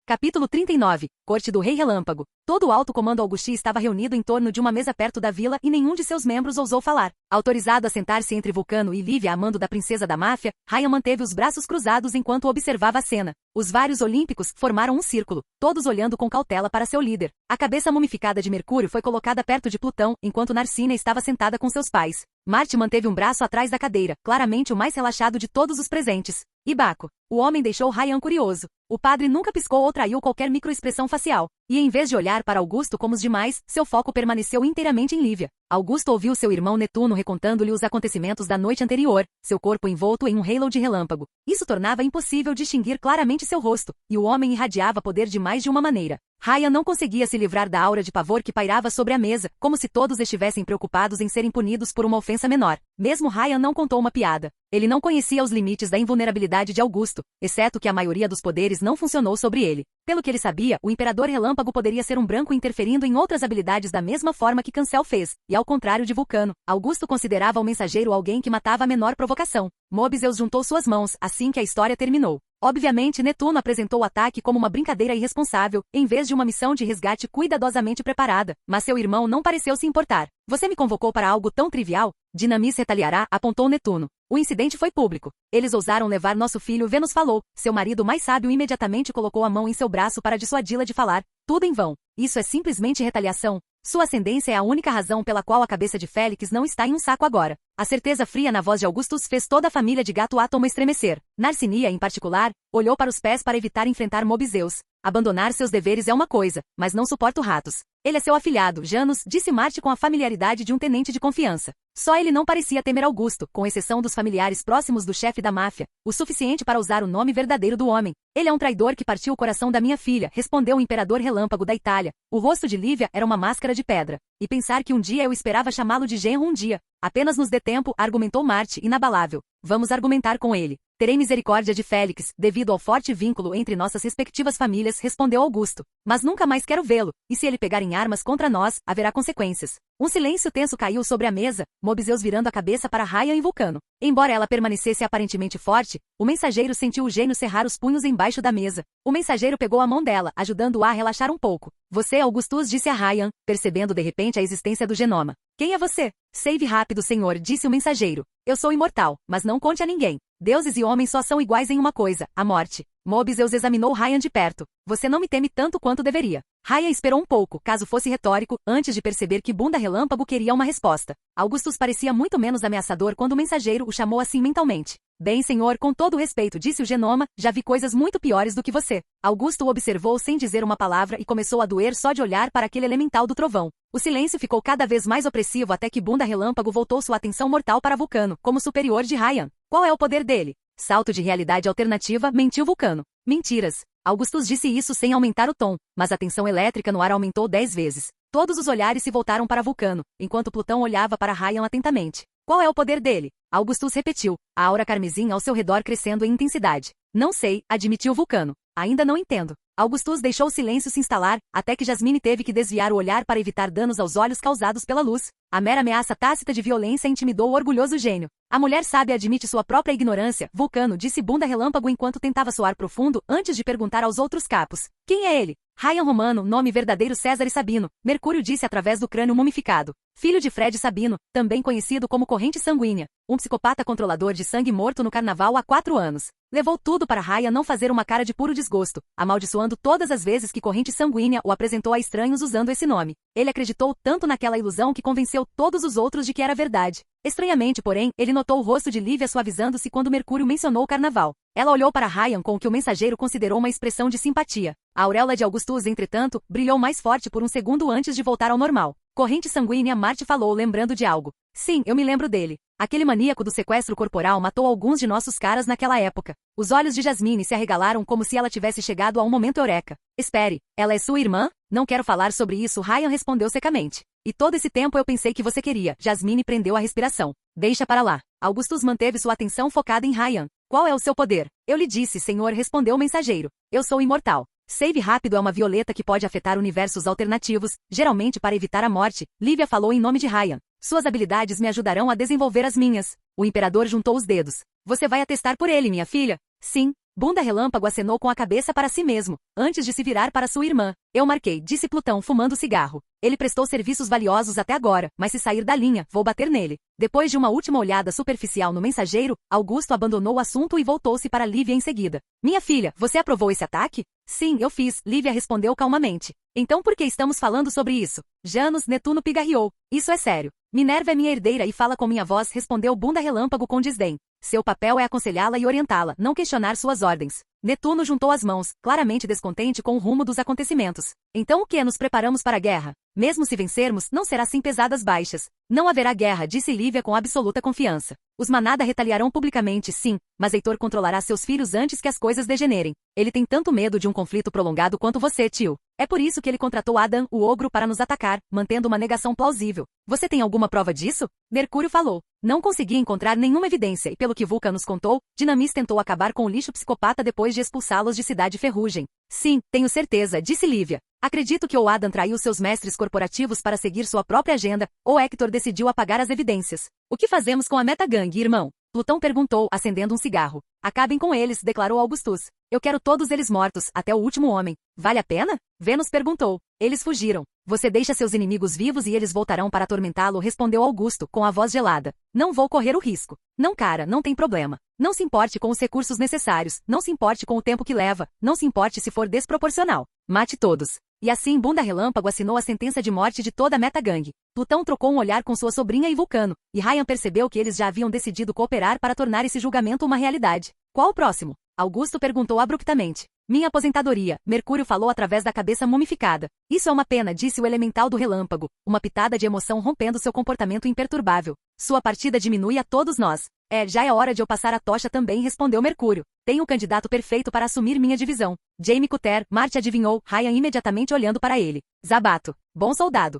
Capítulo 39. Corte do Rei Relâmpago. Todo o alto comando Augusti estava reunido em torno de uma mesa perto da vila e nenhum de seus membros ousou falar. Autorizado a sentar-se entre Vulcano e Lívia a mando da princesa da máfia, Ryan manteve os braços cruzados enquanto observava a cena. Os vários olímpicos formaram um círculo, todos olhando com cautela para seu líder. A cabeça mumificada de Mercúrio foi colocada perto de Plutão, enquanto Narcina estava sentada com seus pais. Marte manteve um braço atrás da cadeira, claramente o mais relaxado de todos os presentes. E Baco? O homem deixou Ryan curioso. O padre nunca piscou ou traiu qualquer microexpressão facial. E em vez de olhar para Augusto como os demais, seu foco permaneceu inteiramente em Lívia. Augusto ouviu seu irmão Netuno recontando-lhe os acontecimentos da noite anterior, seu corpo envolto em um halo de relâmpago. Isso tornava impossível distinguir claramente seu rosto, e o homem irradiava poder de mais de uma maneira. Ryan não conseguia se livrar da aura de pavor que pairava sobre a mesa, como se todos estivessem preocupados em serem punidos por uma ofensa menor. Mesmo Ryan não contou uma piada. Ele não conhecia os limites da invulnerabilidade de Augusto, exceto que a maioria dos poderes não funcionou sobre ele. Pelo que ele sabia, o Imperador Relâmpago poderia ser um branco interferindo em outras habilidades da mesma forma que Cancel fez, e ao contrário de Vulcano, Augusto considerava o mensageiro alguém que matava a menor provocação. Mobizeus juntou suas mãos assim que a história terminou. Obviamente, Netuno apresentou o ataque como uma brincadeira irresponsável, em vez de uma missão de resgate cuidadosamente preparada, mas seu irmão não pareceu se importar. Você me convocou para algo tão trivial? Dinamis retaliará, apontou Netuno. O incidente foi público. Eles ousaram levar nosso filho, Vênus falou. Seu marido mais sábio imediatamente colocou a mão em seu braço para dissuadi-la de falar. Tudo em vão. Isso é simplesmente retaliação. Sua ascendência é a única razão pela qual a cabeça de Félix não está em um saco agora. A certeza fria na voz de Augustus fez toda a família de Gato Átomo estremecer. Narcinia, em particular, olhou para os pés para evitar enfrentar Mobizeus. Abandonar seus deveres é uma coisa, mas não suporto ratos. Ele é seu afilhado, Janus, disse Marte com a familiaridade de um tenente de confiança. Só ele não parecia temer Augusto, com exceção dos familiares próximos do chefe da máfia, o suficiente para usar o nome verdadeiro do homem. Ele é um traidor que partiu o coração da minha filha, respondeu o imperador relâmpago da Itália. O rosto de Lívia era uma máscara de pedra. E pensar que um dia eu esperava chamá-lo de genro um dia. Apenas nos dê tempo, argumentou Marte, inabalável. Vamos argumentar com ele. Terei misericórdia de Félix, devido ao forte vínculo entre nossas respectivas famílias, respondeu Augusto. Mas nunca mais quero vê-lo, e se ele pegar em armas contra nós, haverá consequências. Um silêncio tenso caiu sobre a mesa, Mobizeus virando a cabeça para Ryan e Vulcano. Embora ela permanecesse aparentemente forte, o mensageiro sentiu o gênio cerrar os punhos embaixo da mesa. O mensageiro pegou a mão dela, ajudando-a a relaxar um pouco. Você, Augustus, disse a Ryan, percebendo de repente a existência do genoma. Quem é você? Save rápido, senhor, disse o mensageiro. Eu sou imortal, mas não conte a ninguém. Deuses e homens só são iguais em uma coisa, a morte. Mobizeus examinou Ryan de perto. Você não me teme tanto quanto deveria. Ryan esperou um pouco, caso fosse retórico, antes de perceber que Bunda Relâmpago queria uma resposta. Augustus parecia muito menos ameaçador quando o mensageiro o chamou assim mentalmente. Bem, senhor, com todo o respeito, disse o genoma, já vi coisas muito piores do que você. Augusto o observou sem dizer uma palavra e começou a doer só de olhar para aquele elemental do trovão. O silêncio ficou cada vez mais opressivo até que Bunda Relâmpago voltou sua atenção mortal para Vulcano, como superior de Ryan. Qual é o poder dele? Salto de realidade alternativa, mentiu Vulcano. Mentiras. Augustus disse isso sem aumentar o tom, mas a tensão elétrica no ar aumentou 10 vezes. Todos os olhares se voltaram para Vulcano, enquanto Plutão olhava para Ryan atentamente. Qual é o poder dele? Augustus repetiu, a aura carmesim ao seu redor crescendo em intensidade. Não sei, admitiu Vulcano. Ainda não entendo. Augustus deixou o silêncio se instalar, até que Jasmine teve que desviar o olhar para evitar danos aos olhos causados pela luz. A mera ameaça tácita de violência intimidou o orgulhoso gênio. A mulher sábia admite sua própria ignorância, Vulcano, disse Bunda Relâmpago enquanto tentava soar profundo antes de perguntar aos outros capos. Quem é ele? Ryan Romano, nome verdadeiro César Sabino, Mercúrio disse através do crânio mumificado. Filho de Fred Sabino, também conhecido como Corrente Sanguínea, um psicopata controlador de sangue morto no carnaval há 4 anos. Levou tudo para Ryan não fazer uma cara de puro desgosto, amaldiçoando todas as vezes que Corrente Sanguínea o apresentou a estranhos usando esse nome. Ele acreditou tanto naquela ilusão que convenceu todos os outros de que era verdade. Estranhamente, porém, ele notou o rosto de Lívia suavizando-se quando Mercúrio mencionou o carnaval. Ela olhou para Ryan com o que o mensageiro considerou uma expressão de simpatia. A auréola de Augustus, entretanto, brilhou mais forte por um segundo antes de voltar ao normal. Corrente Sanguínea, Marte falou, lembrando de algo. Sim, eu me lembro dele. Aquele maníaco do sequestro corporal matou alguns de nossos caras naquela época. Os olhos de Jasmine se arregalaram como se ela tivesse chegado a um momento eureka. Espere, ela é sua irmã? Não quero falar sobre isso, Ryan respondeu secamente. E todo esse tempo eu pensei que você queria. Jasmine prendeu a respiração. Deixa para lá. Augustus manteve sua atenção focada em Ryan. Qual é o seu poder? Eu lhe disse, senhor, respondeu o mensageiro. Eu sou imortal. Save rápido é uma violeta que pode afetar universos alternativos, geralmente para evitar a morte. Lívia falou em nome de Ryan. Suas habilidades me ajudarão a desenvolver as minhas. O imperador juntou os dedos. Você vai atestar por ele, minha filha? Sim. Bunda Relâmpago acenou com a cabeça para si mesmo, antes de se virar para sua irmã. Eu marquei, disse Plutão fumando cigarro. Ele prestou serviços valiosos até agora, mas se sair da linha, vou bater nele. Depois de uma última olhada superficial no mensageiro, Augusto abandonou o assunto e voltou-se para Lívia em seguida. Minha filha, você aprovou esse ataque? Sim, eu fiz, Lívia respondeu calmamente. Então por que estamos falando sobre isso? Janus, Netuno pigarreou. Isso é sério. Minerva é minha herdeira e fala com minha voz, respondeu Bunda Relâmpago com desdém. Seu papel é aconselhá-la e orientá-la, não questionar suas ordens. Netuno juntou as mãos, claramente descontente com o rumo dos acontecimentos. Então o que? Nos preparamos para a guerra? Mesmo se vencermos, não será sem pesadas baixas. Não haverá guerra, disse Lívia com absoluta confiança. Os Manada retaliarão publicamente, sim, mas Heitor controlará seus filhos antes que as coisas degenerem. Ele tem tanto medo de um conflito prolongado quanto você, tio. É por isso que ele contratou Adam, o ogro, para nos atacar, mantendo uma negação plausível. Você tem alguma prova disso? Mercúrio falou. Não consegui encontrar nenhuma evidência e pelo que Vulcan nos contou, Dinamis tentou acabar com o lixo psicopata depois de expulsá-los de Cidade Ferrugem. Sim, tenho certeza, disse Lívia. Acredito que ou Adam traiu seus mestres corporativos para seguir sua própria agenda, ou Hector decidiu apagar as evidências. O que fazemos com a Metagang, irmão? Plutão perguntou, acendendo um cigarro. Acabem com eles, declarou Augustus. Eu quero todos eles mortos, até o último homem. Vale a pena? Vênus perguntou. Eles fugiram. Você deixa seus inimigos vivos e eles voltarão para atormentá-lo, respondeu Augusto, com a voz gelada. Não vou correr o risco. Não, cara, não tem problema. Não se importe com os recursos necessários, não se importe com o tempo que leva, não se importe se for desproporcional. Mate todos. E assim Bunda Relâmpago assinou a sentença de morte de toda a Metagang. Plutão trocou um olhar com sua sobrinha e Vulcano, e Ryan percebeu que eles já haviam decidido cooperar para tornar esse julgamento uma realidade. Qual o próximo? Augusto perguntou abruptamente. Minha aposentadoria, Mercúrio falou através da cabeça mumificada. Isso é uma pena, disse o elemental do relâmpago, uma pitada de emoção rompendo seu comportamento imperturbável. Sua partida diminui a todos nós. Já é hora de eu passar a tocha também, respondeu Mercúrio. Tenho o candidato perfeito para assumir minha divisão. Jaime Cutter, Marte adivinhou, Ryan imediatamente olhando para ele. Zabato. Bom soldado.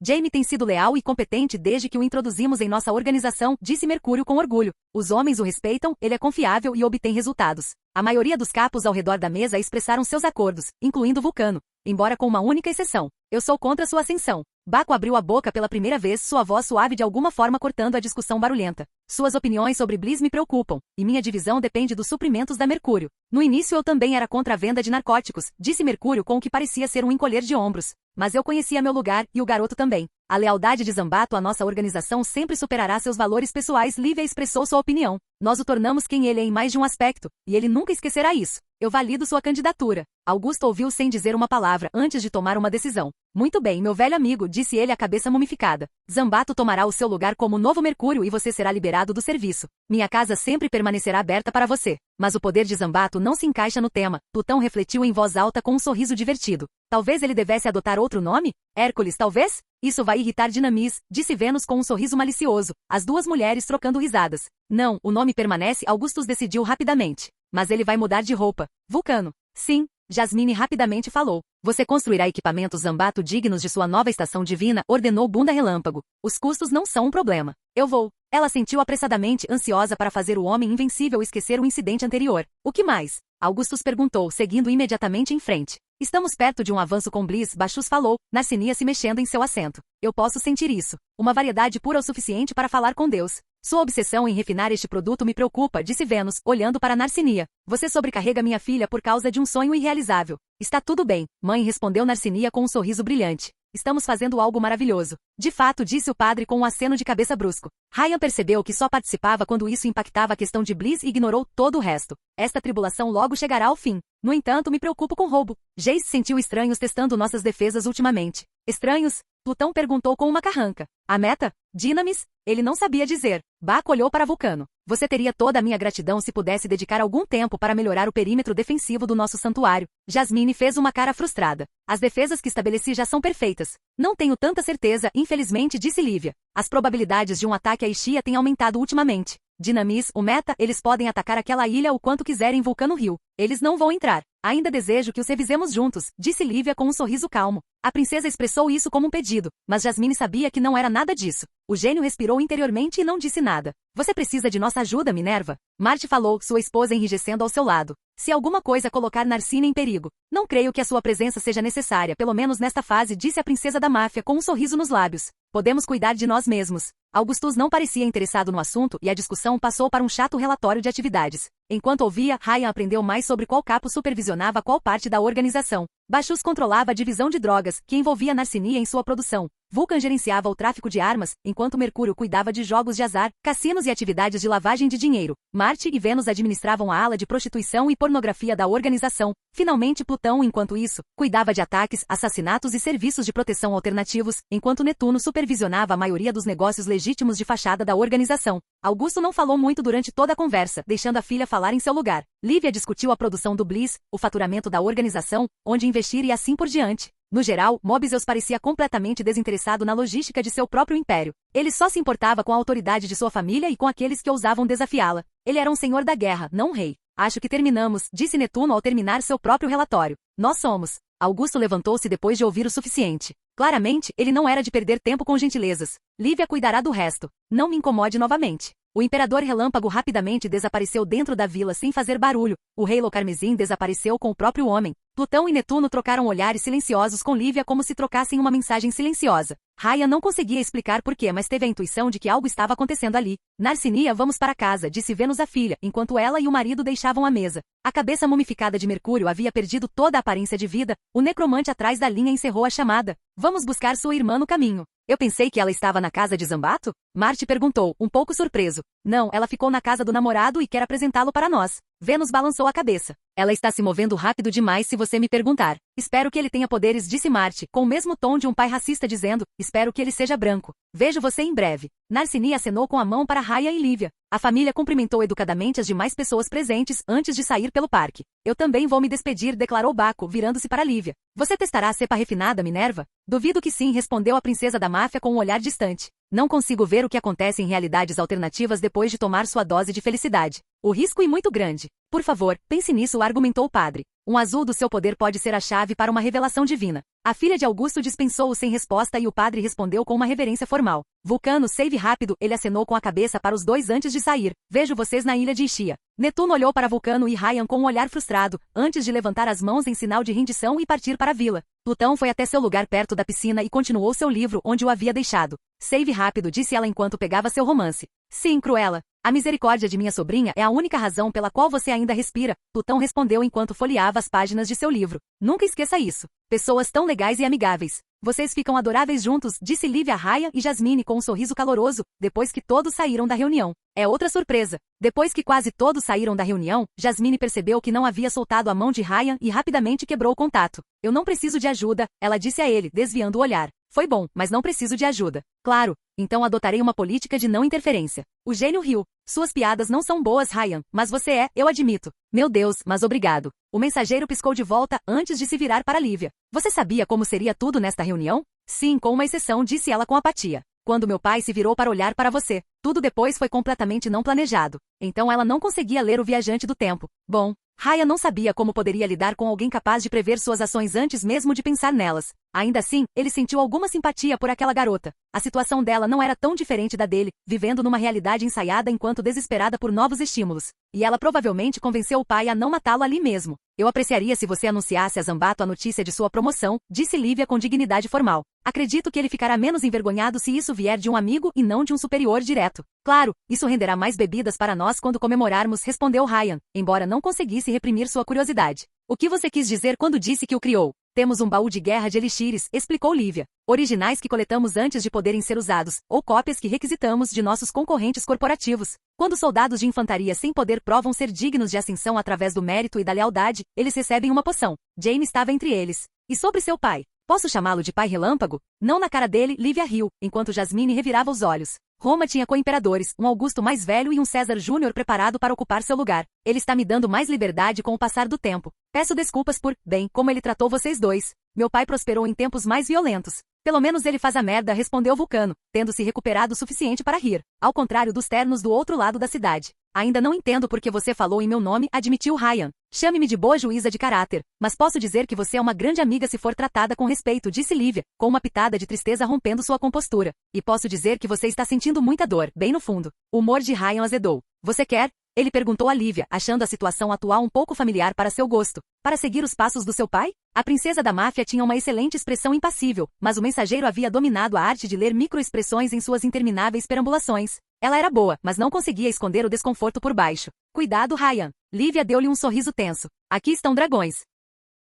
Jaime tem sido leal e competente desde que o introduzimos em nossa organização, disse Mercúrio com orgulho. Os homens o respeitam, ele é confiável e obtém resultados. A maioria dos capos ao redor da mesa expressaram seus acordos, incluindo Vulcano, embora com uma única exceção. Eu sou contra sua ascensão. Baco abriu a boca pela primeira vez, sua voz suave de alguma forma cortando a discussão barulhenta. Suas opiniões sobre Bliss me preocupam, e minha divisão depende dos suprimentos da Mercúrio. No início eu também era contra a venda de narcóticos, disse Mercúrio com o que parecia ser um encolher de ombros. Mas eu conhecia meu lugar, e o garoto também. A lealdade de Zambato à nossa organização sempre superará seus valores pessoais. Lívia expressou sua opinião. Nós o tornamos quem ele é em mais de um aspecto, e ele nunca esquecerá isso. Eu valido sua candidatura. Augusto ouviu sem dizer uma palavra antes de tomar uma decisão. Muito bem, meu velho amigo, disse ele a cabeça mumificada. Zambato tomará o seu lugar como novo Mercúrio e você será liberado do serviço. Minha casa sempre permanecerá aberta para você. Mas o poder de Zambato não se encaixa no tema. Plutão refletiu em voz alta com um sorriso divertido. Talvez ele devesse adotar outro nome? Hércules, talvez? Isso vai irritar Dinamis, disse Vênus com um sorriso malicioso, as duas mulheres trocando risadas. Não, o nome permanece, Augustus decidiu rapidamente. Mas ele vai mudar de roupa. Vulcano. Sim, Jasmine rapidamente falou. Você construirá equipamentos Zambato dignos de sua nova estação divina, ordenou Bunda Relâmpago. Os custos não são um problema. Eu vou. Ela sentiu apressadamente, ansiosa para fazer o homem invencível esquecer o incidente anterior. O que mais? Augustus perguntou, seguindo imediatamente em frente. Estamos perto de um avanço com Bliss, Bachus falou, Narcinia se mexendo em seu assento. Eu posso sentir isso. Uma variedade pura o suficiente para falar com Deus. Sua obsessão em refinar este produto me preocupa, disse Vênus, olhando para Narcinia. Você sobrecarrega minha filha por causa de um sonho irrealizável. Está tudo bem, mãe, respondeu Narcinia com um sorriso brilhante. Estamos fazendo algo maravilhoso. De fato, disse o padre com um aceno de cabeça brusco. Ryan percebeu que só participava quando isso impactava a questão de Bliss e ignorou todo o resto. Esta tribulação logo chegará ao fim. No entanto, me preocupo com roubo. Jace sentiu estranhos testando nossas defesas ultimamente. Estranhos? Plutão perguntou com uma carranca. A meta? Dinamis? Ele não sabia dizer. Baco olhou para Vulcano. Você teria toda a minha gratidão se pudesse dedicar algum tempo para melhorar o perímetro defensivo do nosso santuário. Jasmine fez uma cara frustrada. As defesas que estabeleci já são perfeitas. Não tenho tanta certeza, infelizmente, disse Lívia. As probabilidades de um ataque a Ixia têm aumentado ultimamente. Dinamis, o meta, eles podem atacar aquela ilha o quanto quiserem Vulcano Rio. Eles não vão entrar. Ainda desejo que os revisemos juntos, disse Lívia com um sorriso calmo. A princesa expressou isso como um pedido, mas Jasmine sabia que não era nada disso. O gênio respirou interiormente e não disse nada. Você precisa de nossa ajuda, Minerva? Marte falou, sua esposa enrijecendo ao seu lado. Se alguma coisa colocar Narcina em perigo, não creio que a sua presença seja necessária, pelo menos nesta fase, disse a princesa da máfia com um sorriso nos lábios. Podemos cuidar de nós mesmos. Augustus não parecia interessado no assunto e a discussão passou para um chato relatório de atividades. Enquanto ouvia, Ryan aprendeu mais sobre qual capo supervisionava qual parte da organização. Bachus controlava a divisão de drogas, que envolvia Narcinia em sua produção. Vulcan gerenciava o tráfico de armas, enquanto Mercúrio cuidava de jogos de azar, cassinos e atividades de lavagem de dinheiro. Marte e Vênus administravam a ala de prostituição e pornografia da organização. Finalmente Plutão, enquanto isso, cuidava de ataques, assassinatos e serviços de proteção alternativos, enquanto Netuno supervisionava a maioria dos negócios legítimos de fachada da organização. Augusto não falou muito durante toda a conversa, deixando a filha falar em seu lugar. Lívia discutiu a produção do Bliss, o faturamento da organização, onde investir e assim por diante. No geral, Mobizeus parecia completamente desinteressado na logística de seu próprio império. Ele só se importava com a autoridade de sua família e com aqueles que ousavam desafiá-la. Ele era um senhor da guerra, não um rei. Acho que terminamos, disse Netuno ao terminar seu próprio relatório. Nós somos. Augusto levantou-se depois de ouvir o suficiente. Claramente, ele não era de perder tempo com gentilezas. Lívia cuidará do resto. Não me incomode novamente. O Imperador Relâmpago rapidamente desapareceu dentro da vila sem fazer barulho. O Halo Carmesim desapareceu com o próprio homem. Plutão e Netuno trocaram olhares silenciosos com Lívia como se trocassem uma mensagem silenciosa. Ryan não conseguia explicar por quê, mas teve a intuição de que algo estava acontecendo ali. Narcinia, vamos para casa, disse Vênus à filha, enquanto ela e o marido deixavam a mesa. A cabeça mumificada de Mercúrio havia perdido toda a aparência de vida. O necromante atrás da linha encerrou a chamada. Vamos buscar sua irmã no caminho. Eu pensei que ela estava na casa de Zambato? Marte perguntou, um pouco surpreso. Não, ela ficou na casa do namorado e quer apresentá-lo para nós. Vênus balançou a cabeça. Ela está se movendo rápido demais se você me perguntar. Espero que ele tenha poderes, disse Marte, com o mesmo tom de um pai racista dizendo, espero que ele seja branco. Vejo você em breve. Narcinia acenou com a mão para Raya e Lívia. A família cumprimentou educadamente as demais pessoas presentes antes de sair pelo parque. Eu também vou me despedir, declarou Baco, virando-se para Lívia. Você testará a cepa refinada, Minerva? Duvido que sim, respondeu a princesa da máfia com um olhar distante. Não consigo ver o que acontece em realidades alternativas depois de tomar sua dose de felicidade. O risco é muito grande. Por favor, pense nisso, argumentou o padre. Um azul do seu poder pode ser a chave para uma revelação divina. A filha de Augusto dispensou-o sem resposta e o padre respondeu com uma reverência formal. Vulcano, save rápido, ele acenou com a cabeça para os dois antes de sair. Vejo vocês na ilha de Ischia. Netuno olhou para Vulcano e Ryan com um olhar frustrado, antes de levantar as mãos em sinal de rendição e partir para a vila. Plutão foi até seu lugar perto da piscina e continuou seu livro onde o havia deixado. Save rápido, disse ela enquanto pegava seu romance. Sim, Cruella. A misericórdia de minha sobrinha é a única razão pela qual você ainda respira, Plutão respondeu enquanto folheava as páginas de seu livro. Nunca esqueça isso. Pessoas tão legais e amigáveis. Vocês ficam adoráveis juntos, disse Lívia a Raya e Jasmine com um sorriso caloroso, depois que todos saíram da reunião. É outra surpresa. Depois que quase todos saíram da reunião, Jasmine percebeu que não havia soltado a mão de Ryan e rapidamente quebrou o contato. Eu não preciso de ajuda, ela disse a ele, desviando o olhar. Foi bom, mas não preciso de ajuda. Claro, então adotarei uma política de não interferência. O gênio riu. Suas piadas não são boas, Ryan, mas você é, eu admito. Meu Deus, mas obrigado. O mensageiro piscou de volta antes de se virar para Lívia. Você sabia como seria tudo nesta reunião? Sim, com uma exceção, disse ela com apatia. Quando meu pai se virou para olhar para você, tudo depois foi completamente não planejado. Então ela não conseguia ler o viajante do tempo. Bom, Raya não sabia como poderia lidar com alguém capaz de prever suas ações antes mesmo de pensar nelas. Ainda assim, ele sentiu alguma simpatia por aquela garota. A situação dela não era tão diferente da dele, vivendo numa realidade ensaiada enquanto desesperada por novos estímulos. E ela provavelmente convenceu o pai a não matá-lo ali mesmo. Eu apreciaria se você anunciasse a Zambato a notícia de sua promoção, disse Lívia com dignidade formal. Acredito que ele ficará menos envergonhado se isso vier de um amigo e não de um superior direto. Claro, isso renderá mais bebidas para nós quando comemorarmos, respondeu Ryan, embora não conseguisse reprimir sua curiosidade. O que você quis dizer quando disse que o criou? Temos um baú de guerra de elixires, explicou Lívia. Originais que coletamos antes de poderem ser usados, ou cópias que requisitamos de nossos concorrentes corporativos. Quando soldados de infantaria sem poder provam ser dignos de ascensão através do mérito e da lealdade, eles recebem uma poção. Jane estava entre eles. E sobre seu pai? Posso chamá-lo de pai relâmpago? Não na cara dele, Lívia riu, enquanto Jasmine revirava os olhos. Roma tinha co-imperadores, um Augusto mais velho e um César Júnior preparado para ocupar seu lugar. Ele está me dando mais liberdade com o passar do tempo. Peço desculpas por, bem, como ele tratou vocês dois. Meu pai prosperou em tempos mais violentos. Pelo menos ele faz a merda, respondeu Vulcano, tendo se recuperado o suficiente para rir. Ao contrário dos ternos do outro lado da cidade. Ainda não entendo por que você falou em meu nome, admitiu Ryan. Chame-me de boa juíza de caráter, mas posso dizer que você é uma grande amiga se for tratada com respeito, disse Lívia, com uma pitada de tristeza rompendo sua compostura. E posso dizer que você está sentindo muita dor, bem no fundo. O humor de Ryan azedou. Você quer? Ele perguntou a Lívia, achando a situação atual um pouco familiar para seu gosto. Para seguir os passos do seu pai? A princesa da máfia tinha uma excelente expressão impassível, mas o mensageiro havia dominado a arte de ler microexpressões em suas intermináveis perambulações. Ela era boa, mas não conseguia esconder o desconforto por baixo. Cuidado, Ryan. Lívia deu-lhe um sorriso tenso. Aqui estão dragões.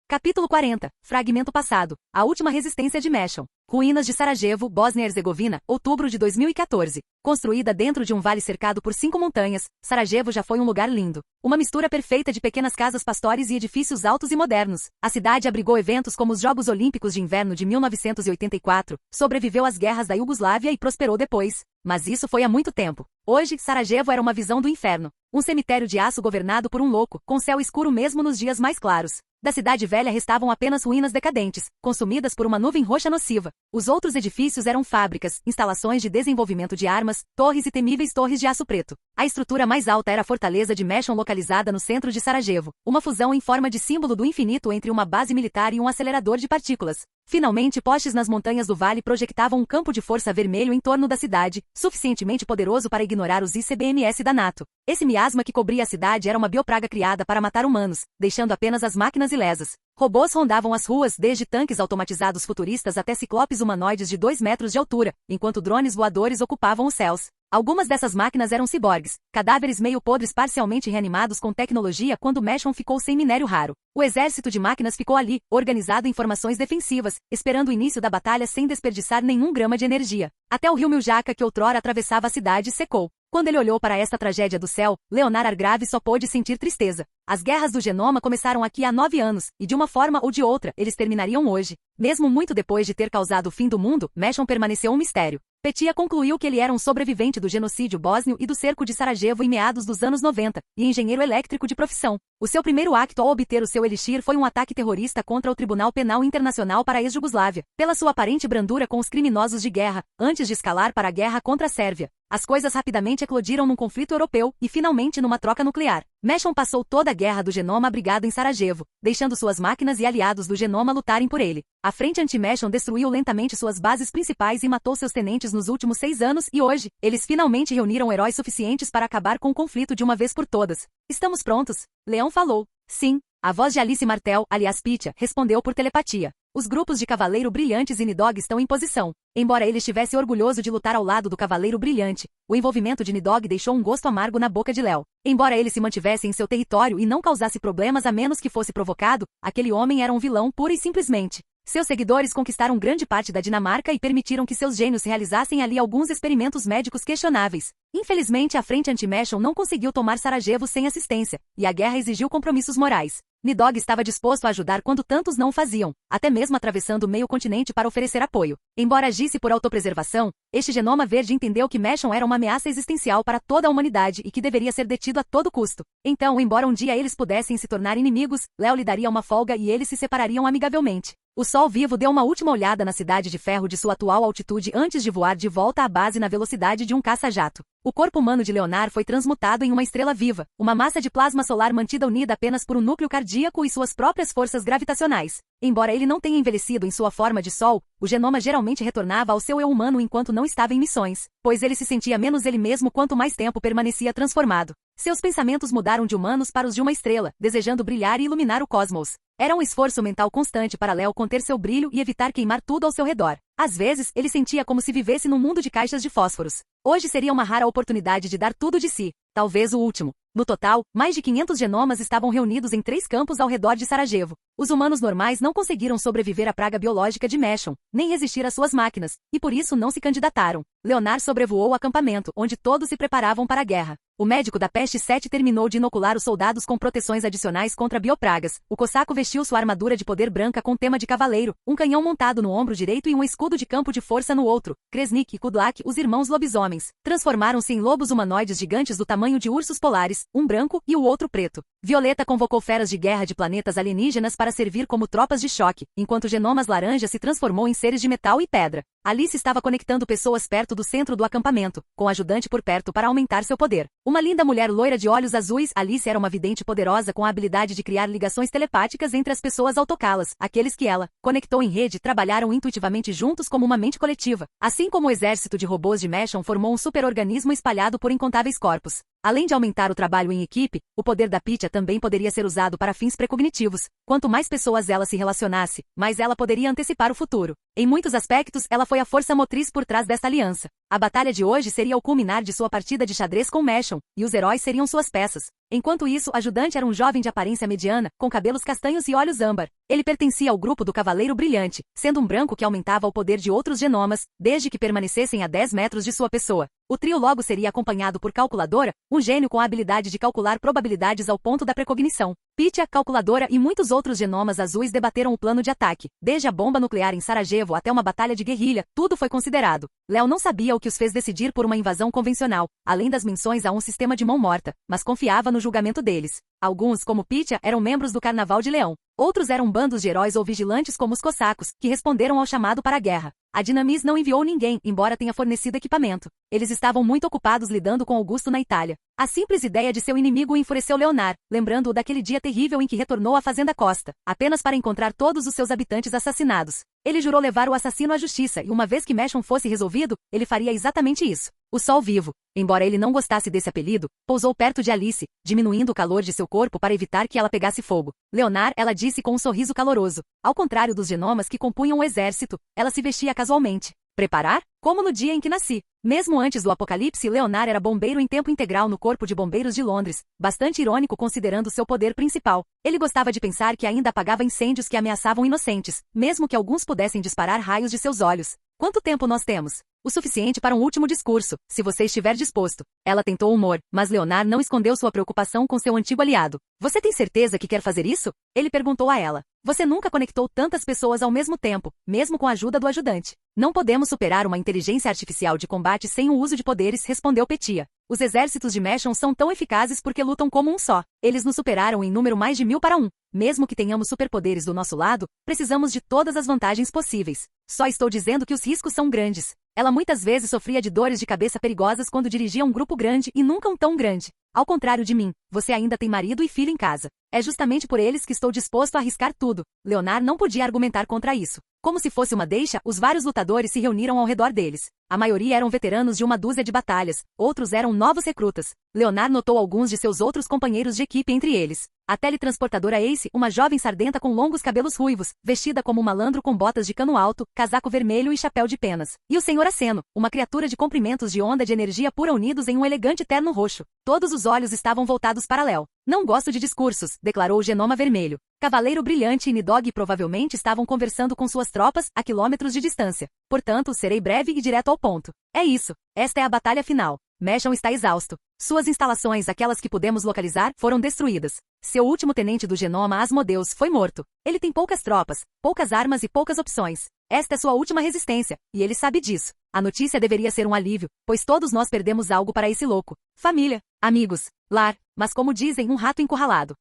Capítulo 40. Fragmento passado. A última resistência de Meshon. Ruínas de Sarajevo, Bósnia-Herzegovina, outubro de 2014. Construída dentro de um vale cercado por 5 montanhas, Sarajevo já foi um lugar lindo. Uma mistura perfeita de pequenas casas pastores e edifícios altos e modernos. A cidade abrigou eventos como os Jogos Olímpicos de Inverno de 1984, sobreviveu às guerras da Iugoslávia e prosperou depois. Mas isso foi há muito tempo. Hoje, Sarajevo era uma visão do inferno. Um cemitério de aço governado por um louco, com céu escuro mesmo nos dias mais claros. Da cidade velha restavam apenas ruínas decadentes, consumidas por uma nuvem roxa nociva. Os outros edifícios eram fábricas, instalações de desenvolvimento de armas, torres e temíveis torres de aço preto. A estrutura mais alta era a fortaleza de Meshon localizada no centro de Sarajevo, uma fusão em forma de símbolo do infinito entre uma base militar e um acelerador de partículas. Finalmente, postes nas montanhas do vale projetavam um campo de força vermelho em torno da cidade, suficientemente poderoso para ignorar os ICBMS da NATO. Esse miasma que cobria a cidade era uma biopraga criada para matar humanos, deixando apenas as máquinas ilesas. Robôs rondavam as ruas, desde tanques automatizados futuristas até ciclopes humanoides de 2 metros de altura, enquanto drones voadores ocupavam os céus. Algumas dessas máquinas eram ciborgues, cadáveres meio podres parcialmente reanimados com tecnologia quando Meshon ficou sem minério raro. O exército de máquinas ficou ali, organizado em formações defensivas, esperando o início da batalha sem desperdiçar nenhum grama de energia. Até o rio Miljacka, que outrora atravessava a cidade, secou. Quando ele olhou para esta tragédia do céu, Leonard Argrave só pôde sentir tristeza. As guerras do genoma começaram aqui há 9 anos, e de uma forma ou de outra, eles terminariam hoje. Mesmo muito depois de ter causado o fim do mundo, Meshon permaneceu um mistério. Petya concluiu que ele era um sobrevivente do genocídio bósnio e do cerco de Sarajevo em meados dos anos 90, e engenheiro elétrico de profissão. O seu primeiro acto ao obter o seu elixir foi um ataque terrorista contra o Tribunal Penal Internacional para a ex-Jugoslávia, pela sua aparente brandura com os criminosos de guerra, antes de escalar para a guerra contra a Sérvia. As coisas rapidamente eclodiram num conflito europeu e finalmente numa troca nuclear. Meshon passou toda a guerra do genoma abrigado em Sarajevo, deixando suas máquinas e aliados do genoma lutarem por ele. A frente anti-Meshon destruiu lentamente suas bases principais e matou seus tenentes nos últimos 6 anos e hoje, eles finalmente reuniram heróis suficientes para acabar com o conflito de uma vez por todas. Estamos prontos? Leão falou. Sim. A voz de Alice Martel, aliás Petya, respondeu por telepatia. Os grupos de Cavaleiro Brilhantes e Nidhogg estão em posição. Embora ele estivesse orgulhoso de lutar ao lado do Cavaleiro Brilhante, o envolvimento de Nidhogg deixou um gosto amargo na boca de Léo. Embora ele se mantivesse em seu território e não causasse problemas a menos que fosse provocado, aquele homem era um vilão pura e simplesmente. Seus seguidores conquistaram grande parte da Dinamarca e permitiram que seus gênios realizassem ali alguns experimentos médicos questionáveis. Infelizmente, a frente anti-Meshon não conseguiu tomar Sarajevo sem assistência, e a guerra exigiu compromissos morais. Nidhogg estava disposto a ajudar quando tantos não o faziam, até mesmo atravessando meio continente para oferecer apoio. Embora agisse por autopreservação, este genoma verde entendeu que Meshon era uma ameaça existencial para toda a humanidade e que deveria ser detido a todo custo. Então, embora um dia eles pudessem se tornar inimigos, Léo lhe daria uma folga e eles se separariam amigavelmente. O Sol Vivo deu uma última olhada na Cidade de Ferro de sua atual altitude antes de voar de volta à base na velocidade de um caça-jato. O corpo humano de Leonard foi transmutado em uma estrela viva, uma massa de plasma solar mantida unida apenas por um núcleo cardíaco e suas próprias forças gravitacionais. Embora ele não tenha envelhecido em sua forma de sol, o genoma geralmente retornava ao seu eu humano enquanto não estava em missões, pois ele se sentia menos ele mesmo quanto mais tempo permanecia transformado. Seus pensamentos mudaram de humanos para os de uma estrela, desejando brilhar e iluminar o cosmos. Era um esforço mental constante para Léo conter seu brilho e evitar queimar tudo ao seu redor. Às vezes, ele sentia como se vivesse num mundo de caixas de fósforos. Hoje seria uma rara oportunidade de dar tudo de si, talvez o último. No total, mais de 500 genomas estavam reunidos em 3 campos ao redor de Sarajevo. Os humanos normais não conseguiram sobreviver à praga biológica de Meshon, nem resistir às suas máquinas, e por isso não se candidataram. Leonard sobrevoou o acampamento, onde todos se preparavam para a guerra. O médico da peste 7 terminou de inocular os soldados com proteções adicionais contra biopragas. O cossaco vestiu sua armadura de poder branca com tema de cavaleiro, um canhão montado no ombro direito e um escudo de campo de força no outro. Kresnik e Kudlak, os irmãos lobisomens, transformaram-se em lobos humanoides gigantes do tamanho de ursos polares, um branco e o outro preto. Violeta convocou feras de guerra de planetas alienígenas para servir como tropas de choque, enquanto Genomas Laranja se transformou em seres de metal e pedra. Alice estava conectando pessoas perto do centro do acampamento, com o ajudante por perto para aumentar seu poder. Uma linda mulher loira de olhos azuis, Alice era uma vidente poderosa com a habilidade de criar ligações telepáticas entre as pessoas ao tocá-las. Aqueles que ela conectou em rede trabalharam intuitivamente juntos como uma mente coletiva. Assim como o exército de robôs de Meshon formou um superorganismo espalhado por incontáveis corpos. Além de aumentar o trabalho em equipe, o poder da Petya também poderia ser usado para fins precognitivos. Quanto mais pessoas ela se relacionasse, mais ela poderia antecipar o futuro. Em muitos aspectos, ela foi a força motriz por trás desta aliança. A batalha de hoje seria o culminar de sua partida de xadrez com Meshon, e os heróis seriam suas peças. Enquanto isso, o ajudante era um jovem de aparência mediana, com cabelos castanhos e olhos âmbar. Ele pertencia ao grupo do Cavaleiro Brilhante, sendo um branco que aumentava o poder de outros genomas, desde que permanecessem a 10 metros de sua pessoa. O trio logo seria acompanhado por Calculadora, um gênio com a habilidade de calcular probabilidades ao ponto da precognição. Petya, Calculadora e muitos outros genomas azuis debateram o plano de ataque. Desde a bomba nuclear em Sarajevo até uma batalha de guerrilha, tudo foi considerado. Léo não sabia o que os fez decidir por uma invasão convencional, além das menções a um sistema de mão morta, mas confiava no julgamento deles. Alguns, como Petya, eram membros do Carnaval de Leão. Outros eram bandos de heróis ou vigilantes como os cossacos, que responderam ao chamado para a guerra. A Dinamis não enviou ninguém, embora tenha fornecido equipamento. Eles estavam muito ocupados lidando com Augusto na Itália. A simples ideia de seu inimigo enfureceu Leonard, lembrando-o daquele dia terrível em que retornou à Fazenda Costa, apenas para encontrar todos os seus habitantes assassinados. Ele jurou levar o assassino à justiça e uma vez que Meshon fosse resolvido, ele faria exatamente isso. O Sol Vivo, embora ele não gostasse desse apelido, pousou perto de Alice, diminuindo o calor de seu corpo para evitar que ela pegasse fogo. Leonard, ela disse com um sorriso caloroso. Ao contrário dos genomas que compunham o exército, ela se vestia casualmente. Preparar? Como no dia em que nasci. Mesmo antes do apocalipse, Leonard era bombeiro em tempo integral no Corpo de Bombeiros de Londres, bastante irônico considerando seu poder principal. Ele gostava de pensar que ainda apagava incêndios que ameaçavam inocentes, mesmo que alguns pudessem disparar raios de seus olhos. Quanto tempo nós temos? O suficiente para um último discurso, se você estiver disposto. Ela tentou humor, mas Leonard não escondeu sua preocupação com seu antigo aliado. Você tem certeza que quer fazer isso? Ele perguntou a ela. Você nunca conectou tantas pessoas ao mesmo tempo, mesmo com a ajuda do ajudante. Não podemos superar uma inteligência artificial de combate sem o uso de poderes, respondeu Petia. Os exércitos de Meshon são tão eficazes porque lutam como um só. Eles nos superaram em número mais de 1000 para 1. Mesmo que tenhamos superpoderes do nosso lado, precisamos de todas as vantagens possíveis. Só estou dizendo que os riscos são grandes. Ela muitas vezes sofria de dores de cabeça perigosas quando dirigia um grupo grande e nunca um tão grande. Ao contrário de mim, você ainda tem marido e filho em casa. É justamente por eles que estou disposto a arriscar tudo. Leonard não podia argumentar contra isso. Como se fosse uma deixa, os vários lutadores se reuniram ao redor deles. A maioria eram veteranos de uma dúzia de batalhas, outros eram novos recrutas. Leonard notou alguns de seus outros companheiros de equipe entre eles. A teletransportadora Ace, uma jovem sardenta com longos cabelos ruivos, vestida como um malandro com botas de cano alto, casaco vermelho e chapéu de penas. E o Sr. Aceno, uma criatura de comprimentos de onda de energia pura unidos em um elegante terno roxo. Todos os olhos estavam voltados para Léo. Não gosto de discursos, declarou o Genoma Vermelho. Cavaleiro Brilhante e Nidog provavelmente estavam conversando com suas tropas a quilômetros de distância. Portanto, serei breve e direto ao ponto. É isso. Esta é a batalha final. Meshon está exausto. Suas instalações, aquelas que pudemos localizar, foram destruídas. Seu último tenente do Genoma, Asmodeus, foi morto. Ele tem poucas tropas, poucas armas e poucas opções. Esta é sua última resistência, e ele sabe disso. A notícia deveria ser um alívio, pois todos nós perdemos algo para esse louco. Família, amigos, lar, mas como dizem, um rato encurralado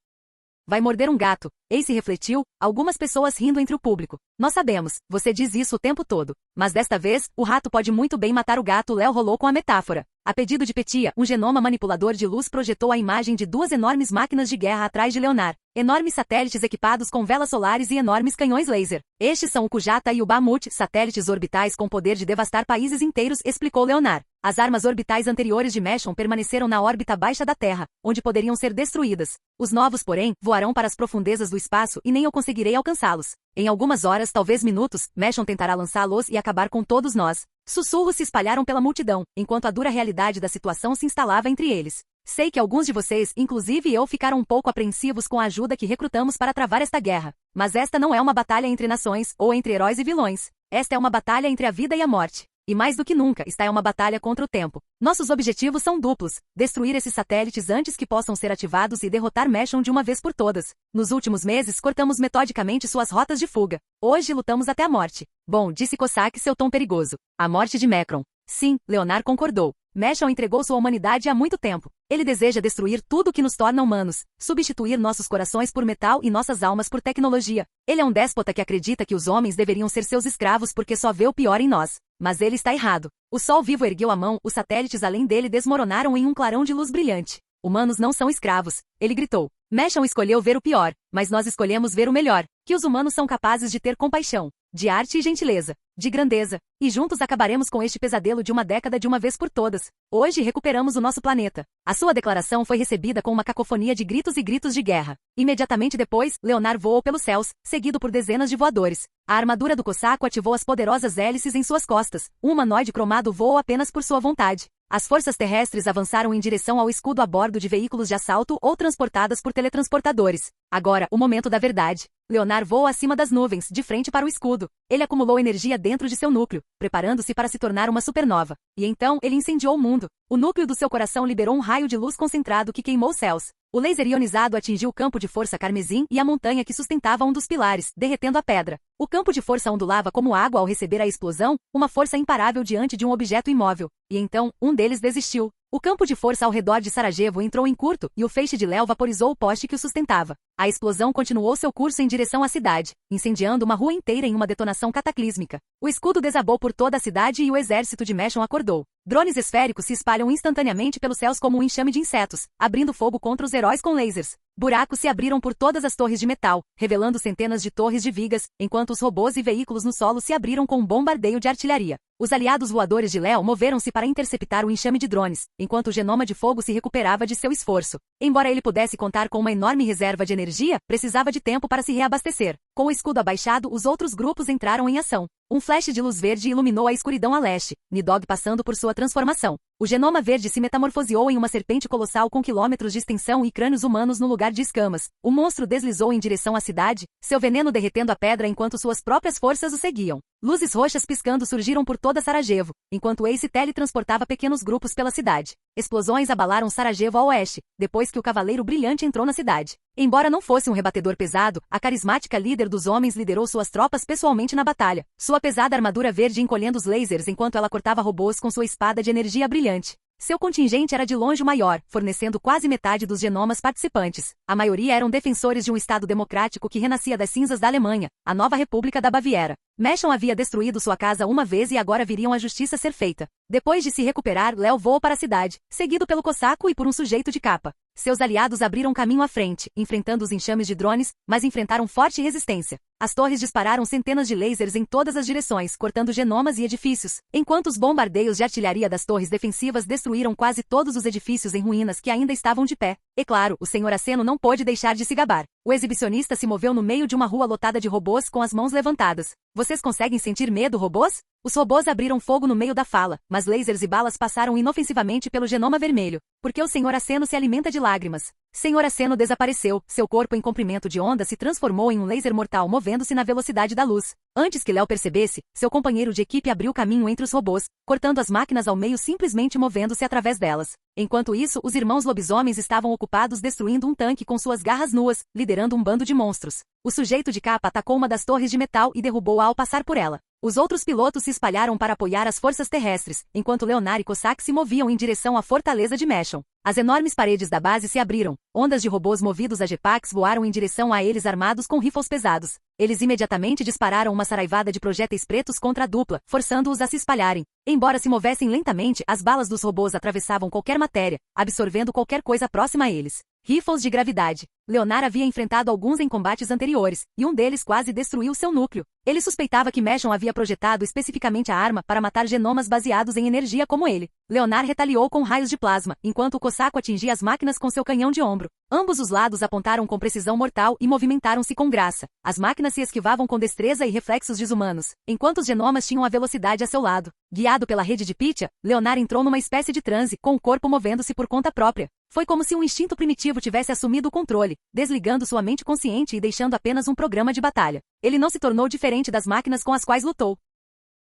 vai morder um gato. Ace refletiu, algumas pessoas rindo entre o público. Nós sabemos, você diz isso o tempo todo. Mas desta vez, o rato pode muito bem matar o gato. Léo rolou com a metáfora. A pedido de Petia, um genoma manipulador de luz projetou a imagem de duas enormes máquinas de guerra atrás de Leonard. Enormes satélites equipados com velas solares e enormes canhões laser. Estes são o Kujata e o Bamut, satélites orbitais com poder de devastar países inteiros, explicou Leonard. As armas orbitais anteriores de Meshon permaneceram na órbita baixa da Terra, onde poderiam ser destruídas. Os novos, porém, voarão para as profundezas do espaço e nem eu conseguirei alcançá-los. Em algumas horas, talvez minutos, Meshon tentará lançá-los e acabar com todos nós. Sussurros se espalharam pela multidão, enquanto a dura realidade da situação se instalava entre eles. Sei que alguns de vocês, inclusive eu, ficaram um pouco apreensivos com a ajuda que recrutamos para travar esta guerra. Mas esta não é uma batalha entre nações, ou entre heróis e vilões. Esta é uma batalha entre a vida e a morte. E mais do que nunca, esta é uma batalha contra o tempo. Nossos objetivos são duplos: destruir esses satélites antes que possam ser ativados e derrotar Meshon de uma vez por todas. Nos últimos meses, cortamos metodicamente suas rotas de fuga. Hoje lutamos até a morte. Bom, disse Cossack, seu tom perigoso. A morte de Mecron. Sim, Leonard concordou. Meshon entregou sua humanidade há muito tempo. Ele deseja destruir tudo o que nos torna humanos, substituir nossos corações por metal e nossas almas por tecnologia. Ele é um déspota que acredita que os homens deveriam ser seus escravos porque só vê o pior em nós. Mas ele está errado. O Sol Vivo ergueu a mão, os satélites além dele desmoronaram em um clarão de luz brilhante. Humanos não são escravos, ele gritou. Meshon escolheu ver o pior, mas nós escolhemos ver o melhor, que os humanos são capazes de ter compaixão, de arte e gentileza, de grandeza, e juntos acabaremos com este pesadelo de uma década de uma vez por todas. Hoje recuperamos o nosso planeta. A sua declaração foi recebida com uma cacofonia de gritos e gritos de guerra. Imediatamente depois, Leonard voou pelos céus, seguido por dezenas de voadores. A armadura do Cossaco ativou as poderosas hélices em suas costas. Um humanoide cromado voou apenas por sua vontade. As forças terrestres avançaram em direção ao escudo a bordo de veículos de assalto ou transportadas por teletransportadores. Agora, o momento da verdade. Leonard voou acima das nuvens, de frente para o escudo. Ele acumulou energia dentro de seu núcleo, preparando-se para se tornar uma supernova. E então, ele incendiou o mundo. O núcleo do seu coração liberou um raio de luz concentrado que queimou os céus. O laser ionizado atingiu o campo de força carmesim e a montanha que sustentava um dos pilares, derretendo a pedra. O campo de força ondulava como água ao receber a explosão, uma força imparável diante de um objeto imóvel. E então, um deles desistiu. O campo de força ao redor de Sarajevo entrou em curto, e o feixe de Léo vaporizou o poste que o sustentava. A explosão continuou seu curso em direção à cidade, incendiando uma rua inteira em uma detonação cataclísmica. O escudo desabou por toda a cidade e o exército de Meshon acordou. Drones esféricos se espalham instantaneamente pelos céus como um enxame de insetos, abrindo fogo contra os heróis com lasers. Buracos se abriram por todas as torres de metal, revelando centenas de torres de vigas, enquanto os robôs e veículos no solo se abriram com um bombardeio de artilharia. Os aliados voadores de Léo moveram-se para interceptar o enxame de drones, enquanto o genoma de fogo se recuperava de seu esforço. Embora ele pudesse contar com uma enorme reserva de energia, precisava de tempo para se reabastecer. Com o escudo abaixado, os outros grupos entraram em ação. Um flash de luz verde iluminou a escuridão a leste, Nidog passando por sua transformação. O genoma verde se metamorfoseou em uma serpente colossal com quilômetros de extensão e crânios humanos no lugar de escamas. O monstro deslizou em direção à cidade, seu veneno derretendo a pedra enquanto suas próprias forças o seguiam. Luzes roxas piscando surgiram por toda Sarajevo, enquanto Ace teletransportava pequenos grupos pela cidade. Explosões abalaram Sarajevo a oeste, depois que o Cavaleiro Brilhante entrou na cidade. Embora não fosse um rebatedor pesado, a carismática líder dos homens liderou suas tropas pessoalmente na batalha, sua pesada armadura verde encolhendo os lasers enquanto ela cortava robôs com sua espada de energia brilhante. Seu contingente era de longe o maior, fornecendo quase metade dos genomas participantes. A maioria eram defensores de um Estado democrático que renascia das cinzas da Alemanha, a nova República da Baviera. Meshon havia destruído sua casa uma vez e agora viriam a justiça ser feita. Depois de se recuperar, Léo voou para a cidade, seguido pelo Cossaco e por um sujeito de capa. Seus aliados abriram caminho à frente, enfrentando os enxames de drones, mas enfrentaram forte resistência. As torres dispararam centenas de lasers em todas as direções, cortando genomas e edifícios, enquanto os bombardeios de artilharia das torres defensivas destruíram quase todos os edifícios em ruínas que ainda estavam de pé. E claro, o Sr. Aceno não pôde deixar de se gabar. O exibicionista se moveu no meio de uma rua lotada de robôs com as mãos levantadas. Vocês conseguem sentir medo, robôs? Os robôs abriram fogo no meio da fala, mas lasers e balas passaram inofensivamente pelo genoma vermelho. Porque o Sr. Aceno se alimenta de lágrimas. Sr. Aceno desapareceu, seu corpo em comprimento de onda se transformou em um laser mortal movendo-se na velocidade da luz. Antes que Léo percebesse, seu companheiro de equipe abriu caminho entre os robôs, cortando as máquinas ao meio simplesmente movendo-se através delas. Enquanto isso, os irmãos lobisomens estavam ocupados destruindo um tanque com suas garras nuas, liderando um bando de monstros. O sujeito de capa atacou uma das torres de metal e derrubou-a ao passar por ela. Os outros pilotos se espalharam para apoiar as forças terrestres, enquanto Leonar e Cossack se moviam em direção à fortaleza de Meshon. As enormes paredes da base se abriram. Ondas de robôs movidos a jetpacks voaram em direção a eles armados com rifles pesados. Eles imediatamente dispararam uma saraivada de projéteis pretos contra a dupla, forçando-os a se espalharem. Embora se movessem lentamente, as balas dos robôs atravessavam qualquer matéria, absorvendo qualquer coisa próxima a eles. Rifles de gravidade. Leonar havia enfrentado alguns em combates anteriores, e um deles quase destruiu seu núcleo. Ele suspeitava que Meshon havia projetado especificamente a arma para matar genomas baseados em energia como ele. Leonar retaliou com raios de plasma, enquanto o Cossaco atingia as máquinas com seu canhão de ombro. Ambos os lados apontaram com precisão mortal e movimentaram-se com graça. As máquinas se esquivavam com destreza e reflexos desumanos, enquanto os genomas tinham a velocidade a seu lado. Guiado pela rede de Pitya, Leonar entrou numa espécie de transe, com o corpo movendo-se por conta própria. Foi como se um instinto primitivo tivesse assumido o controle, desligando sua mente consciente e deixando apenas um programa de batalha. Ele não se tornou diferente das máquinas com as quais lutou.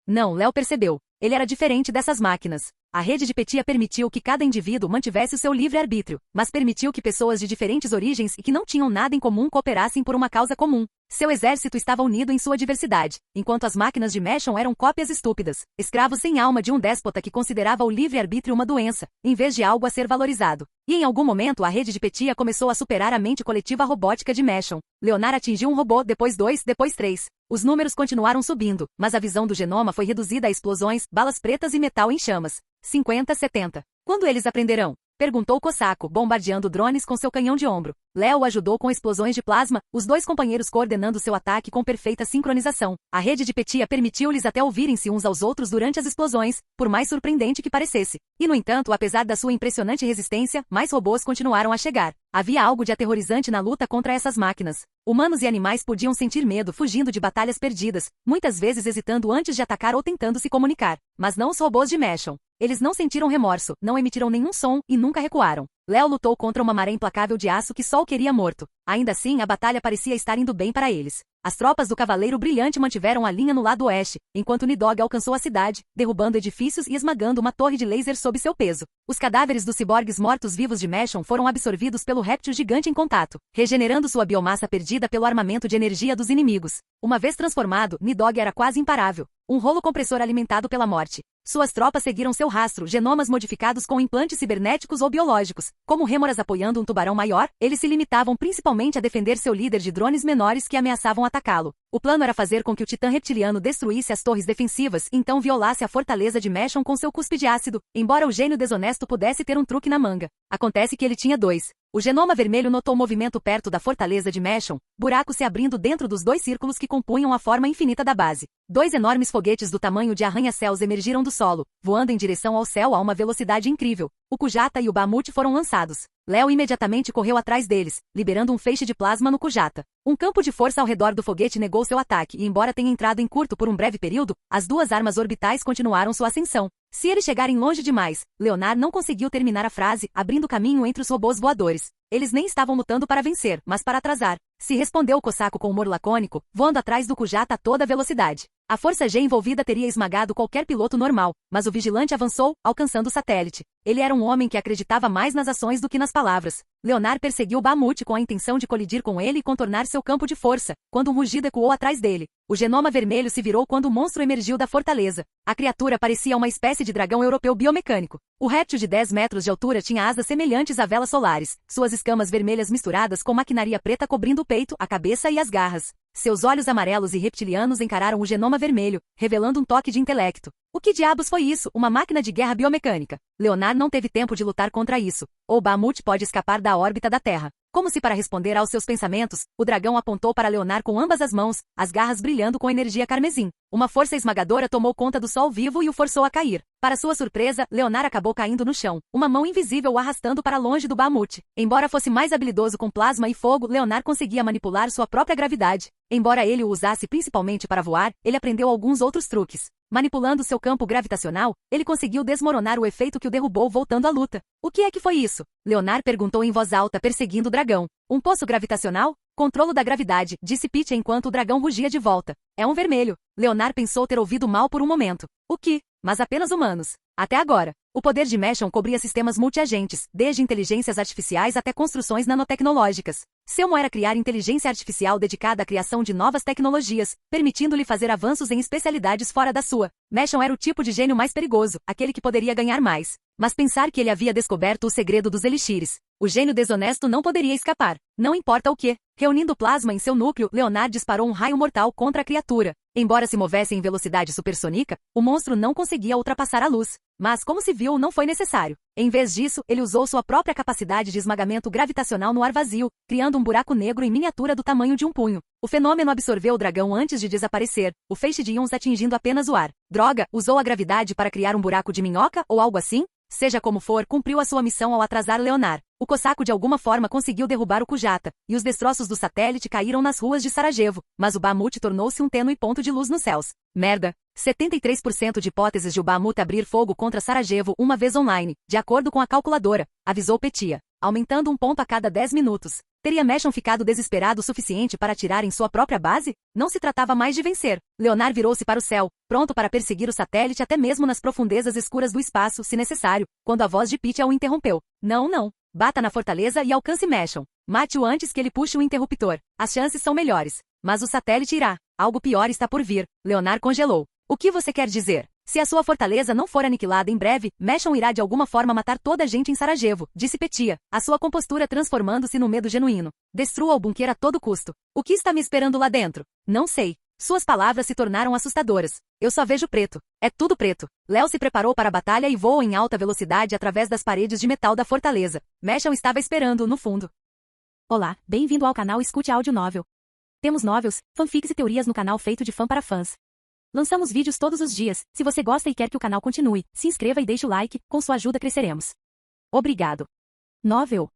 Não, Léo percebeu. Ele era diferente dessas máquinas. A rede de Petia permitiu que cada indivíduo mantivesse o seu livre-arbítrio, mas permitiu que pessoas de diferentes origens e que não tinham nada em comum cooperassem por uma causa comum. Seu exército estava unido em sua diversidade, enquanto as máquinas de Meshon eram cópias estúpidas, escravos sem alma de um déspota que considerava o livre-arbítrio uma doença, em vez de algo a ser valorizado. E em algum momento a rede de Petia começou a superar a mente coletiva robótica de Meshon. Leonar atingiu um robô, depois 2, depois 3. Os números continuaram subindo, mas a visão do genoma foi reduzida a explosões, balas pretas e metal em chamas. 50, 70. Quando eles aprenderão? Perguntou Cossaco, bombardeando drones com seu canhão de ombro. Léo o ajudou com explosões de plasma, os dois companheiros coordenando seu ataque com perfeita sincronização. A rede de Petia permitiu-lhes até ouvirem-se uns aos outros durante as explosões, por mais surpreendente que parecesse. E no entanto, apesar da sua impressionante resistência, mais robôs continuaram a chegar. Havia algo de aterrorizante na luta contra essas máquinas. Humanos e animais podiam sentir medo fugindo de batalhas perdidas, muitas vezes hesitando antes de atacar ou tentando se comunicar. Mas não os robôs de Meshon. Eles não sentiram remorso, não emitiram nenhum som e nunca recuaram. Léo lutou contra uma maré implacável de aço que só o queria morto. Ainda assim, a batalha parecia estar indo bem para eles. As tropas do Cavaleiro Brilhante mantiveram a linha no lado oeste, enquanto Nidog alcançou a cidade, derrubando edifícios e esmagando uma torre de laser sob seu peso. Os cadáveres dos ciborgues mortos-vivos de Meshon foram absorvidos pelo réptil gigante em contato, regenerando sua biomassa perdida pelo armamento de energia dos inimigos. Uma vez transformado, Nidog era quase imparável. Um rolo compressor alimentado pela morte. Suas tropas seguiram seu rastro, genomas modificados com implantes cibernéticos ou biológicos. Como rêmoras apoiando um tubarão maior, eles se limitavam principalmente a defender seu líder de drones menores que ameaçavam atacá-lo. O plano era fazer com que o titã reptiliano destruísse as torres defensivas e então violasse a fortaleza de Meshon com seu cuspe de ácido, embora o gênio desonesto pudesse ter um truque na manga. Acontece que ele tinha dois. O genoma vermelho notou movimento perto da fortaleza de Meshon, buracos se abrindo dentro dos dois círculos que compunham a forma infinita da base. Dois enormes foguetes do tamanho de arranha-céus emergiram do solo, voando em direção ao céu a uma velocidade incrível. O Kujata e o Bahamut foram lançados. Léo imediatamente correu atrás deles, liberando um feixe de plasma no Kujata. Um campo de força ao redor do foguete negou seu ataque e, embora tenha entrado em curto por um breve período, as duas armas orbitais continuaram sua ascensão. Se eles chegarem longe demais, Leonard não conseguiu terminar a frase, abrindo caminho entre os robôs voadores. Eles nem estavam lutando para vencer, mas para atrasar. Se respondeu o Cossaco com humor lacônico, voando atrás do Kujata a toda velocidade. A força G envolvida teria esmagado qualquer piloto normal, mas o vigilante avançou, alcançando o satélite. Ele era um homem que acreditava mais nas ações do que nas palavras. Leonard perseguiu Bahamut com a intenção de colidir com ele e contornar seu campo de força, quando um rugido ecoou atrás dele. O genoma vermelho se virou quando o monstro emergiu da fortaleza. A criatura parecia uma espécie de dragão europeu biomecânico. O réptil de 10 metros de altura tinha asas semelhantes a velas solares, suas escamas vermelhas misturadas com maquinaria preta cobrindo o peito, a cabeça e as garras. Seus olhos amarelos e reptilianos encararam o genoma vermelho, revelando um toque de intelecto. O que diabos foi isso? Uma máquina de guerra biomecânica. Leonard não teve tempo de lutar contra isso. Ou Bahamut pode escapar da órbita da Terra. Como se para responder aos seus pensamentos, o dragão apontou para Leonard com ambas as mãos, as garras brilhando com energia carmesim. Uma força esmagadora tomou conta do sol vivo e o forçou a cair. Para sua surpresa, Leonard acabou caindo no chão, uma mão invisível o arrastando para longe do Bahamut. Embora fosse mais habilidoso com plasma e fogo, Leonard conseguia manipular sua própria gravidade. Embora ele o usasse principalmente para voar, ele aprendeu alguns outros truques. Manipulando seu campo gravitacional, ele conseguiu desmoronar o efeito que o derrubou voltando à luta. O que é que foi isso? Leonard perguntou em voz alta perseguindo o dragão. Um poço gravitacional? Controlo da gravidade, disse Pete enquanto o dragão rugia de volta. É um vermelho. Leonard pensou ter ouvido mal por um momento. O que? Mas apenas humanos. Até agora. O poder de Meshon cobria sistemas multiagentes, desde inteligências artificiais até construções nanotecnológicas. Selmo era criar inteligência artificial dedicada à criação de novas tecnologias, permitindo-lhe fazer avanços em especialidades fora da sua. Meshon era o tipo de gênio mais perigoso, aquele que poderia ganhar mais. Mas pensar que ele havia descoberto o segredo dos elixires. O gênio desonesto não poderia escapar. Não importa o que. Reunindo plasma em seu núcleo, Leonard disparou um raio mortal contra a criatura. Embora se movesse em velocidade supersônica, o monstro não conseguia ultrapassar a luz. Mas, como se viu, não foi necessário. Em vez disso, ele usou sua própria capacidade de esmagamento gravitacional no ar vazio, criando um buraco negro em miniatura do tamanho de um punho. O fenômeno absorveu o dragão antes de desaparecer, o feixe de íons atingindo apenas o ar. Droga, usou a gravidade para criar um buraco de minhoca ou algo assim? Seja como for, cumpriu a sua missão ao atrasar Leonard. O Cossaco de alguma forma conseguiu derrubar o Kujata, e os destroços do satélite caíram nas ruas de Sarajevo, mas o Bahamut tornou-se um tênue ponto de luz nos céus. Merda! 73% de hipóteses de o Bahamut abrir fogo contra Sarajevo uma vez online, de acordo com a calculadora, avisou Petia, aumentando um ponto a cada 10 minutos. Teria Meshon ficado desesperado o suficiente para atirar em sua própria base? Não se tratava mais de vencer. Leonard virou-se para o céu, pronto para perseguir o satélite até mesmo nas profundezas escuras do espaço, se necessário, quando a voz de Petia o interrompeu. Não, não. Bata na fortaleza e alcance Meshon. Mate-o antes que ele puxe o interruptor. As chances são melhores. Mas o satélite irá. Algo pior está por vir. Leonard congelou. O que você quer dizer? Se a sua fortaleza não for aniquilada em breve, Meshon irá de alguma forma matar toda a gente em Sarajevo, disse Petia, a sua compostura transformando-se no medo genuíno. Destrua o bunker a todo custo. O que está me esperando lá dentro? Não sei. Suas palavras se tornaram assustadoras. Eu só vejo preto. É tudo preto. Léo se preparou para a batalha e voou em alta velocidade através das paredes de metal da fortaleza. Meshon estava esperando, no fundo. Olá, bem-vindo ao canal Escute Áudio Novel. Temos novels, fanfics e teorias no canal feito de fã para fãs. Lançamos vídeos todos os dias. Se você gosta e quer que o canal continue, se inscreva e deixe o like, com sua ajuda cresceremos. Obrigado. Novel.